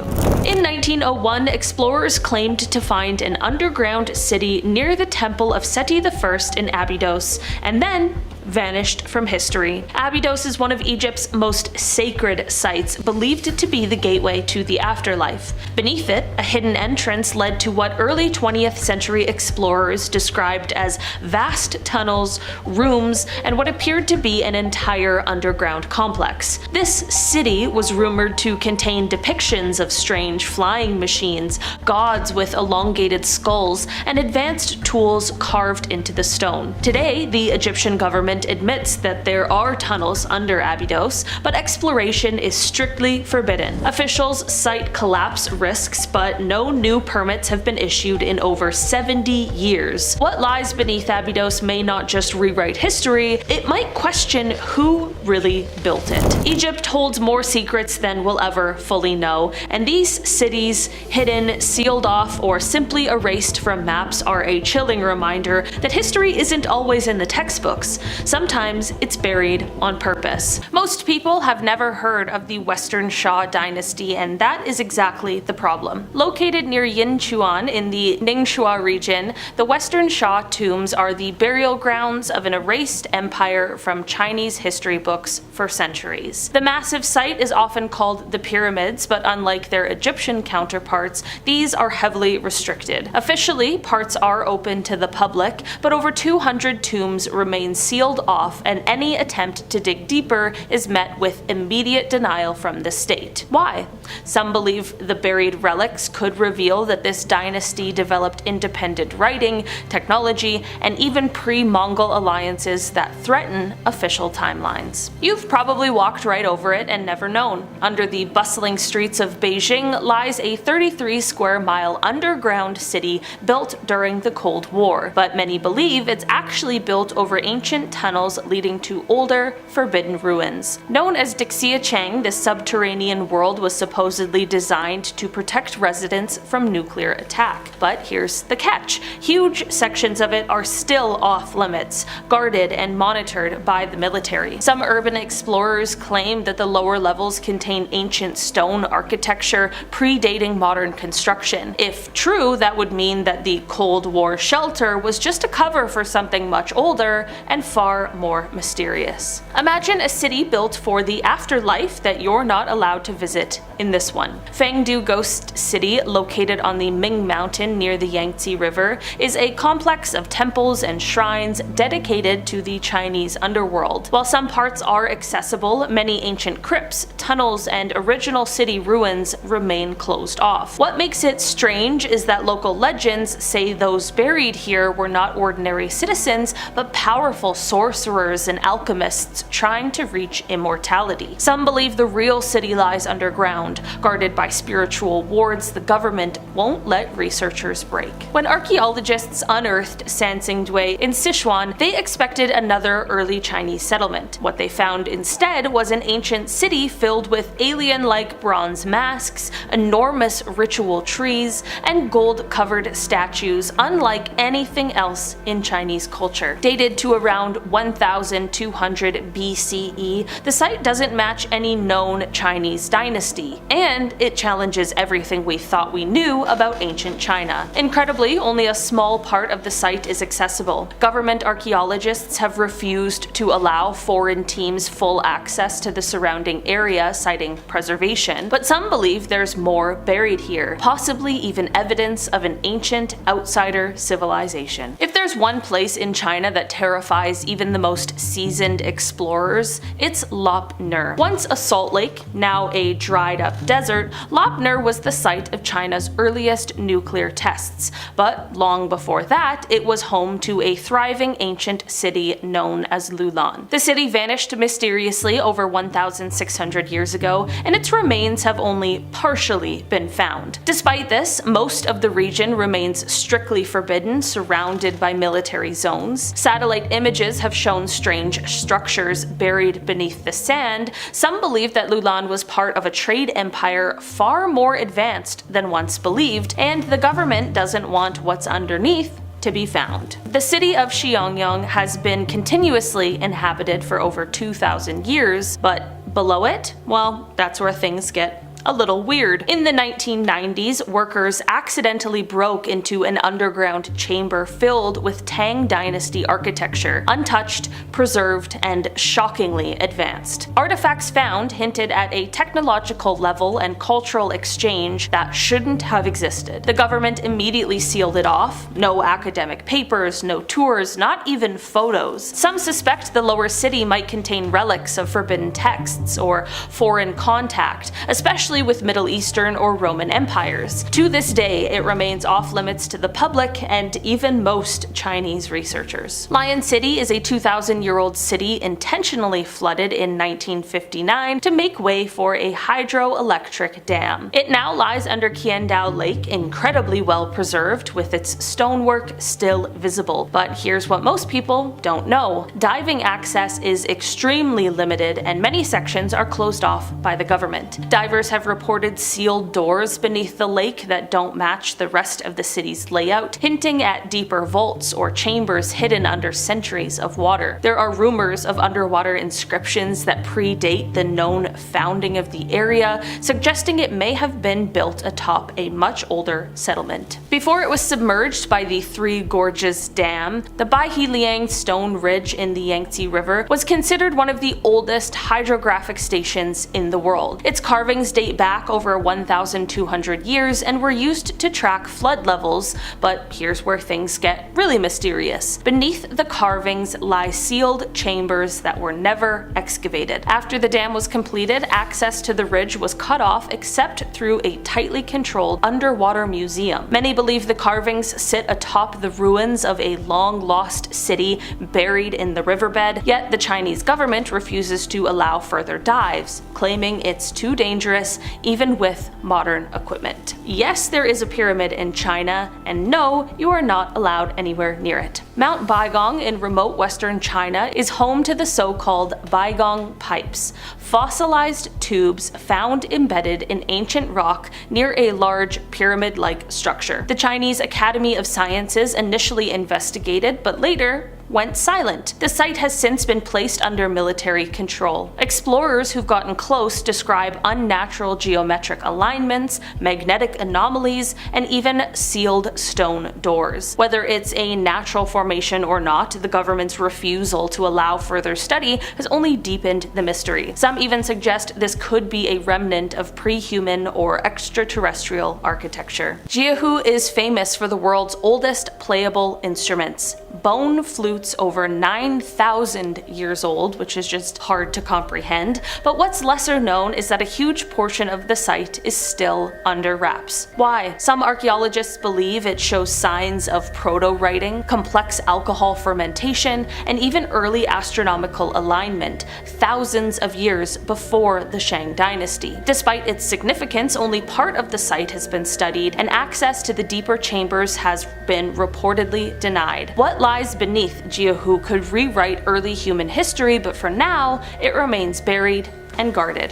In 1901, explorers claimed to find an underground city near the temple of Seti I in Abydos, and then vanished from history. Abydos is one of Egypt's most sacred sites, believed to be the gateway to the afterlife. Beneath it, a hidden entrance led to what early 20th century explorers described as vast tunnels, rooms, and what appeared to be an entire underground complex. This city was rumored to contain depictions of strange flying machines, gods with elongated skulls, and advanced tools carved into the stone. Today, the Egyptian government government admits that there are tunnels under Abydos, but exploration is strictly forbidden. Officials cite collapse risks, but no new permits have been issued in over 70 years. What lies beneath Abydos may not just rewrite history, it might question who really built it. Egypt holds more secrets than we'll ever fully know, and these cities, hidden, sealed off, or simply erased from maps, are a chilling reminder that history isn't always in the textbooks. Sometimes it's buried on purpose. Most people have never heard of the Western Shah dynasty, and that is exactly the problem. Located near Yinchuan in the Ningxia region, the Western Shah tombs are the burial grounds of an erased empire from Chinese history books for centuries. The massive site is often called the pyramids, but unlike their Egyptian counterparts, these are heavily restricted. Officially, parts are open to the public, but over 200 tombs remain sealed off, and any attempt to dig deeper is met with immediate denial from the state. Why? Some believe the buried relics could reveal that this dynasty developed independent writing, technology, and even pre-Mongol alliances that threaten official timelines. You've probably walked right over it and never known. Under the bustling streets of Beijing lies a 33 square mile underground city built during the Cold War, but many believe it's actually built over ancient tunnels leading to older, forbidden ruins. Known as Dixiacheng, this subterranean world was supposedly designed to protect residents from nuclear attack. But here's the catch. Huge sections of it are still off limits, guarded and monitored by the military. Some urban explorers claim that the lower levels contain ancient stone architecture predating modern construction. If true, that would mean that the Cold War shelter was just a cover for something much older and far more mysterious. Imagine a city built for the afterlife that you're not allowed to visit in this one. Fangdu Ghost City, located on the Ming Mountain near the Yangtze River, is a complex of temples and shrines dedicated to the Chinese underworld. While some parts are accessible, many ancient crypts, tunnels, and original city ruins remain closed off. What makes it strange is that local legends say those buried here were not ordinary citizens, but powerful sorcerers and alchemists trying to reach immortality. Some believe the real city lies underground, guarded by spiritual wards the government won't let researchers break. When archaeologists unearthed Sansingdui in Sichuan, they expected another early Chinese settlement. What they found instead was an ancient city filled with alien-like bronze masks, enormous ritual trees, and gold-covered statues unlike anything else in Chinese culture. Dated to around 1200 BCE, the site doesn't match any known Chinese dynasty, and it challenges everything we thought we knew about ancient China. Incredibly, only a small part of the site is accessible. Government archaeologists have refused to allow foreign teams full access to the surrounding area, citing preservation, but some believe there's more buried here, possibly even evidence of an ancient outsider civilization. If there's one place in China that terrifies even the most seasoned explorers, it's Lop Nur. Once a salt lake, now a dried up desert, Lop Nur was the site of China's earliest nuclear tests, but long before that, it was home to a thriving ancient city known as Lulan. The city vanished mysteriously over 1,600 years ago, and its remains have only partially been found. Despite this, most of the region remains strictly forbidden, surrounded by military zones. Satellite images have shown strange structures buried beneath the sand. Some believe that Lulan was part of a trade empire far more advanced than once believed, and the government doesn't want what's underneath to be found. The city of Xiangyang has been continuously inhabited for over 2,000 years, but below it, well, that's where things get a little weird. In the 1990s, workers accidentally broke into an underground chamber filled with Tang Dynasty architecture, untouched, preserved, and shockingly advanced. Artifacts found hinted at a technological level and cultural exchange that shouldn't have existed. The government immediately sealed it off. No academic papers, no tours, not even photos. Some suspect the lower city might contain relics of forbidden texts or foreign contact, especially especially with Middle Eastern or Roman empires. To this day, it remains off-limits to the public and even most Chinese researchers. Lion City is a 2,000-year-old city intentionally flooded in 1959 to make way for a hydroelectric dam. It now lies under Qiandao Lake, incredibly well preserved, with its stonework still visible. But here's what most people don't know. Diving access is extremely limited and many sections are closed off by the government. Divers have reported sealed doors beneath the lake that don't match the rest of the city's layout, hinting at deeper vaults or chambers hidden under centuries of water. There are rumors of underwater inscriptions that predate the known founding of the area, suggesting it may have been built atop a much older settlement. Before it was submerged by the Three Gorges Dam, the Baihiliang Stone Ridge in the Yangtze River was considered one of the oldest hydrographic stations in the world. Its carvings date back over 1,200 years and were used to track flood levels, but here's where things get really mysterious. Beneath the carvings lie sealed chambers that were never excavated. After the dam was completed, access to the ridge was cut off except through a tightly controlled underwater museum. Many believe the carvings sit atop the ruins of a long-lost city buried in the riverbed, yet the Chinese government refuses to allow further dives, claiming it's too dangerous even with modern equipment. Yes, there is a pyramid in China, and no, you are not allowed anywhere near it. Mount Baigong in remote western China is home to the so-called Baigong pipes, fossilized tubes found embedded in ancient rock near a large pyramid-like structure. The Chinese Academy of Sciences initially investigated, but later went silent. The site has since been placed under military control. Explorers who've gotten close describe unnatural geometric alignments, magnetic anomalies, and even sealed stone doors. Whether it's a natural formation or not, the government's refusal to allow further study has only deepened the mystery. Some even suggest this could be a remnant of pre-human or extraterrestrial architecture. Jiahu is famous for the world's oldest playable instruments, bone flutes over 9,000 years old, which is just hard to comprehend, but what's lesser known is that a huge portion of the site is still under wraps. Why? Some archaeologists believe it shows signs of proto-writing, complex alcohol fermentation, and even early astronomical alignment, thousands of years before the Shang dynasty. Despite its significance, only part of the site has been studied, and access to the deeper chambers has been reportedly denied. What lies beneath Jiahu could rewrite early human history, but for now, it remains buried and guarded.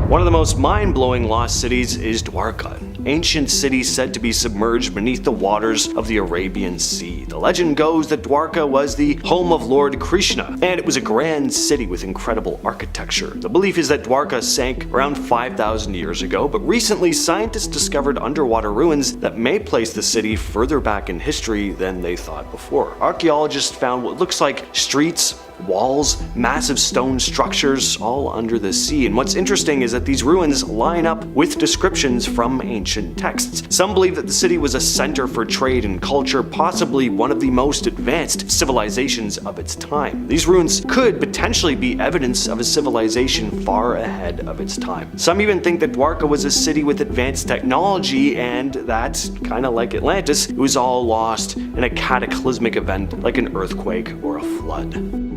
One of the most mind-blowing lost cities is Dwarka, an ancient city said to be submerged beneath the waters of the Arabian Sea. The legend goes that Dwarka was the home of Lord Krishna, and it was a grand city with incredible architecture. The belief is that Dwarka sank around 5,000 years ago, but recently scientists discovered underwater ruins that may place the city further back in history than they thought before. Archaeologists found what looks like streets, walls, massive stone structures, all under the sea. And what's interesting is that these ruins line up with descriptions from ancient texts. Some believe that the city was a center for trade and culture, possibly one of the most advanced civilizations of its time. These ruins could potentially be evidence of a civilization far ahead of its time. Some even think that Dwarka was a city with advanced technology, and that, kind of like Atlantis, it was all lost in a cataclysmic event like an earthquake or a flood.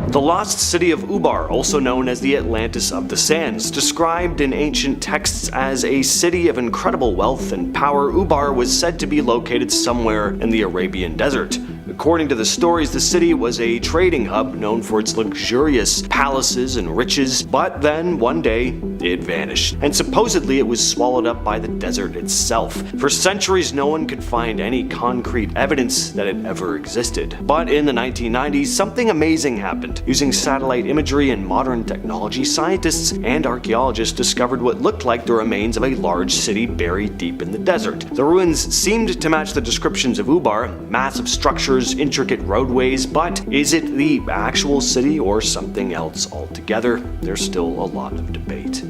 The lost city of Ubar, also known as the Atlantis of the Sands, described in ancient texts as a city of incredible wealth and power, Ubar was said to be located somewhere in the Arabian desert. According to the stories, the city was a trading hub known for its luxurious palaces and riches, but then one day it vanished, and supposedly it was swallowed up by the desert itself. For centuries, no one could find any concrete evidence that it ever existed. But in the 1990s, something amazing happened. Using satellite imagery and modern technology, scientists and archaeologists discovered what looked like the remains of a large city buried deep in the desert. The ruins seemed to match the descriptions of Ubar, massive structures, intricate roadways, but is it the actual city or something else altogether? There's still a lot of debate.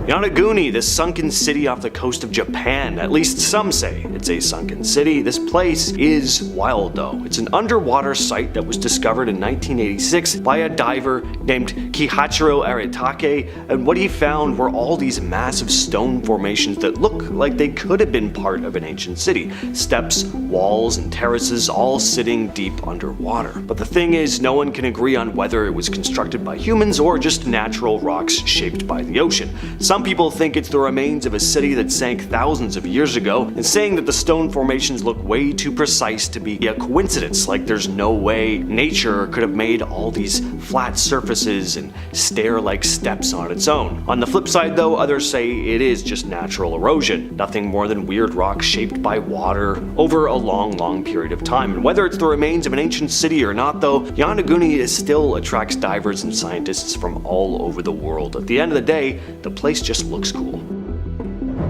Yonaguni, the sunken city off the coast of Japan. At least some say it's a sunken city. This place is wild though. It's an underwater site that was discovered in 1986 by a diver named Kihachiro Aritake, and what he found were all these massive stone formations that look like they could have been part of an ancient city. Steps, walls, and terraces all sitting deep underwater. But the thing is, no one can agree on whether it was constructed by humans or just natural rocks shaped by the ocean. Some people think it's the remains of a city that sank thousands of years ago, and saying that the stone formations look way too precise to be a coincidence, like there's no way nature could have made all these flat surfaces and stair-like steps on its own. On the flip side though, others say it is just natural erosion, nothing more than weird rocks shaped by water over a long period of time. And whether it's the remains of an ancient city or not though, Yonaguni still attracts divers and scientists from all over the world. At the end of the day, the place just looks cool.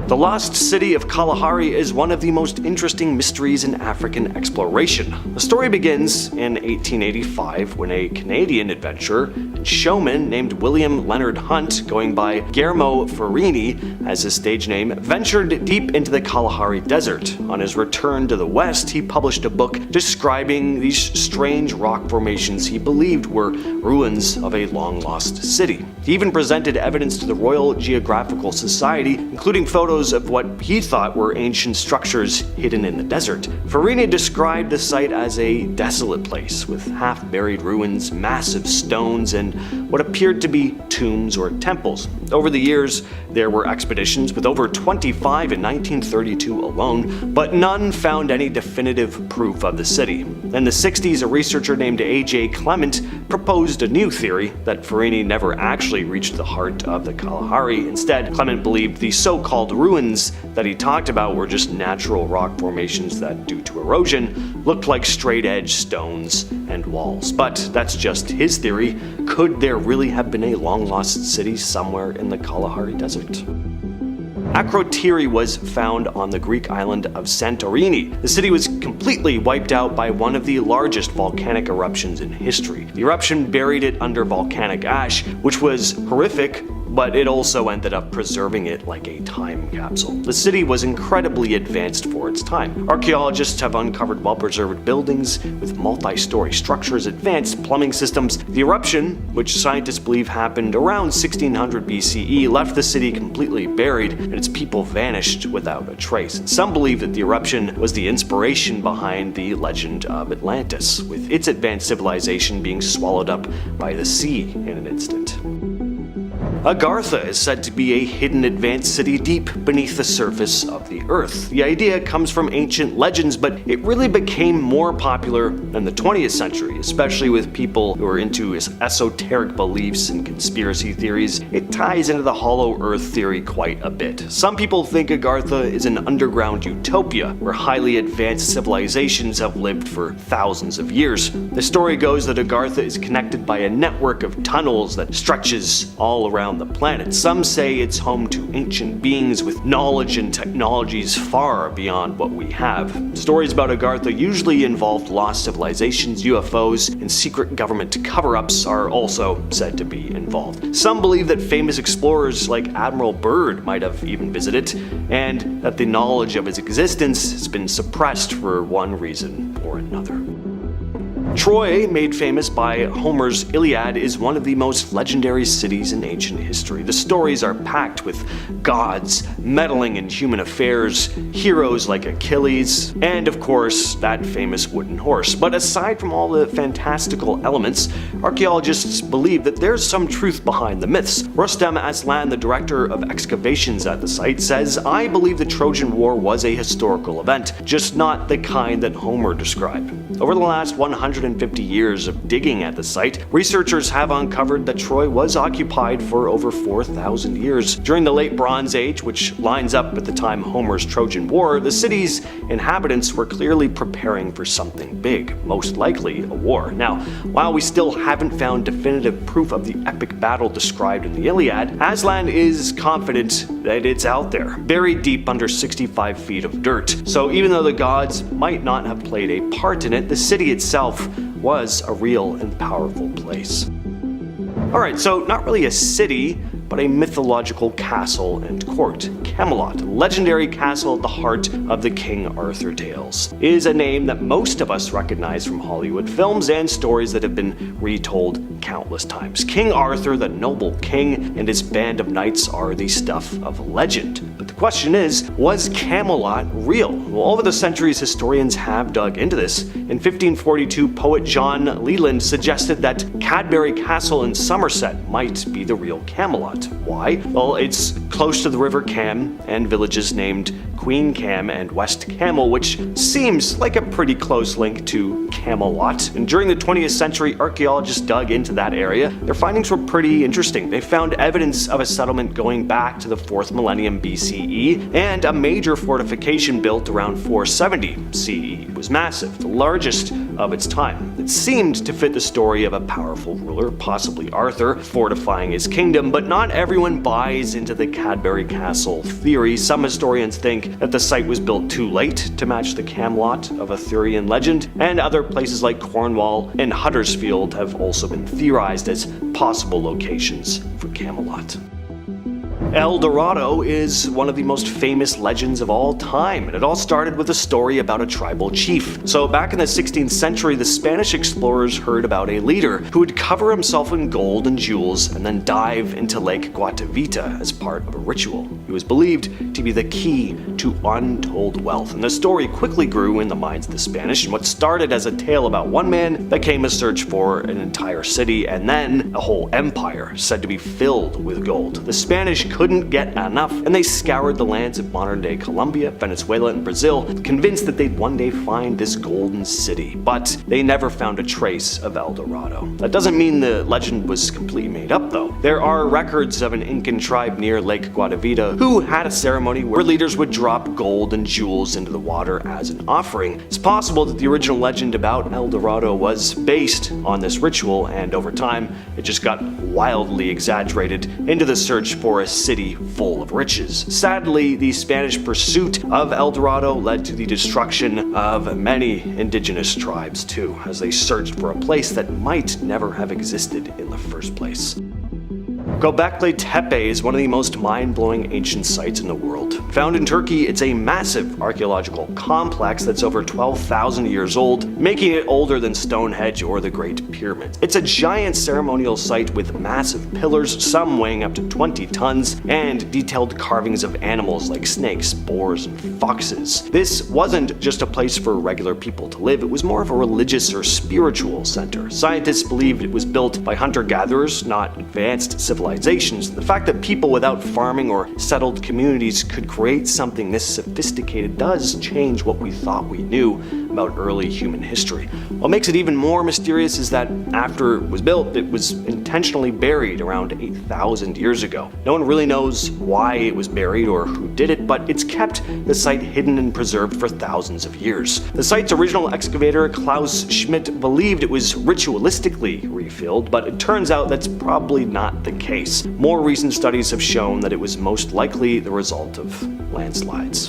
The lost city of Kalahari is one of the most interesting mysteries in African exploration. The story begins in 1885 when a Canadian adventurer and showman named William Leonard Hunt, going by Guillermo Farini as his stage name, ventured deep into the Kalahari Desert. On his return to the West, he published a book describing these strange rock formations he believed were ruins of a long-lost city. He even presented evidence to the Royal Geographical Society, including photos of what he thought were ancient structures hidden in the desert. Farini described the site as a desolate place with half-buried ruins, massive stones, and what appeared to be tombs or temples. Over the years, there were expeditions, with over 25 in 1932 alone, but none found any definitive proof of the city. In the 60s, a researcher named A.J. Clement proposed a new theory that Farini never actually reached the heart of the Kalahari. Instead, Clement believed the so-called ruins that he talked about were just natural rock formations that, due to erosion, looked like straight-edge stones and walls. But that's just his theory. Could there really have been a long-lost city somewhere in the Kalahari Desert? Akrotiri was found on the Greek island of Santorini. The city was completely wiped out by one of the largest volcanic eruptions in history. The eruption buried it under volcanic ash, which was horrific, but it also ended up preserving it like a time capsule. The city was incredibly advanced for its time. Archaeologists have uncovered well-preserved buildings with multi-story structures, advanced plumbing systems. The eruption, which scientists believe happened around 1600 BCE, left the city completely buried, and its people vanished without a trace. Some believe that the eruption was the inspiration behind the legend of Atlantis, with its advanced civilization being swallowed up by the sea in an instant. Agartha is said to be a hidden advanced city deep beneath the surface of the earth. The idea comes from ancient legends, but it really became more popular in the 20th century, especially with people who are into esoteric beliefs and conspiracy theories. It ties into the hollow earth theory quite a bit. Some people think Agartha is an underground utopia where highly advanced civilizations have lived for thousands of years. The story goes that Agartha is connected by a network of tunnels that stretches all around the planet. Some say it's home to ancient beings with knowledge and technologies far beyond what we have. Stories about Agartha usually involve lost civilizations, UFOs, and secret government cover-ups are also said to be involved. Some believe that famous explorers like Admiral Byrd might have even visited, and that the knowledge of its existence has been suppressed for one reason or another. Troy, made famous by Homer's Iliad, is one of the most legendary cities in ancient history. The stories are packed with gods meddling in human affairs, heroes like Achilles, and of course, that famous wooden horse. But aside from all the fantastical elements, archaeologists believe that there's some truth behind the myths. Rustem Aslan, the director of excavations at the site, says, "I believe the Trojan War was a historical event, just not the kind that Homer described." Over the last 150 years of digging at the site, researchers have uncovered that Troy was occupied for over 4,000 years. During the Late Bronze Age, which lines up with the time Homer's Trojan War, the city's inhabitants were clearly preparing for something big, most likely a war. Now, while we still haven't found definitive proof of the epic battle described in the Iliad, Aslan is confident that it's out there, buried deep under 65 feet of dirt. So even though the gods might not have played a part in it, the city itself was a real and powerful place. Alright, so not really a city, but a mythological castle and court. Camelot, a legendary castle at the heart of the King Arthur tales, is a name that most of us recognize from Hollywood films and stories that have been retold countless times. King Arthur, the noble king, and his band of knights are the stuff of legend. But the question is, was Camelot real? Well, over the centuries, historians have dug into this. In 1542, poet John Leland suggested that Cadbury Castle in Somerset might be the real Camelot. Why? Well, it's close to the River Cam and villages named Queen Cam and West Camel, which seems like a pretty close link to Camelot. And during the 20th century, archaeologists dug into that area. Their findings were pretty interesting. They found evidence of a settlement going back to the 4th millennium BCE, and a major fortification built around 470 CE. It was massive, the largest of its time. It seemed to fit the story of a powerful ruler, possibly Arthur, fortifying his kingdom, but not everyone buys into the Cadbury Castle theory. Some historians think that the site was built too late to match the Camelot of Arthurian legend, and other places like Cornwall and Huddersfield have also been theorized as possible locations for Camelot. El Dorado is one of the most famous legends of all time, and it all started with a story about a tribal chief. So back in the 16th century, the Spanish explorers heard about a leader who would cover himself in gold and jewels and then dive into Lake Guatavita as part of a ritual. He was believed to be the key to untold wealth, and the story quickly grew in the minds of the Spanish, and what started as a tale about one man became a search for an entire city and then a whole empire said to be filled with gold. The Spanish couldn't get enough, and they scoured the lands of modern-day Colombia, Venezuela, and Brazil, convinced that they'd one day find this golden city. But they never found a trace of El Dorado. That doesn't mean the legend was completely made up, though. There are records of an Incan tribe near Lake Guatavita who had a ceremony where leaders would drop gold and jewels into the water as an offering. It's possible that the original legend about El Dorado was based on this ritual, and over time, it just got wildly exaggerated into the search for a city full of riches. Sadly, the Spanish pursuit of El Dorado led to the destruction of many indigenous tribes too, as they searched for a place that might never have existed in the first place. Göbekli Tepe is one of the most mind-blowing ancient sites in the world. Found in Turkey, it's a massive archaeological complex that's over 12,000 years old, making it older than Stonehenge or the Great Pyramid. It's a giant ceremonial site with massive pillars, some weighing up to 20 tons, and detailed carvings of animals like snakes, boars, and foxes. This wasn't just a place for regular people to live, it was more of a religious or spiritual center. Scientists believed it was built by hunter-gatherers, not advanced civilizations. The fact that people without farming or settled communities could create something this sophisticated does change what we thought we knew about early human history. What makes it even more mysterious is that after it was built, it was intentionally buried around 8,000 years ago. No one really knows why it was buried or who did it, but it's kept the site hidden and preserved for thousands of years. The site's original excavator, Klaus Schmidt, believed it was ritualistically refilled, but it turns out that's probably not the case. More recent studies have shown that it was most likely the result of landslides.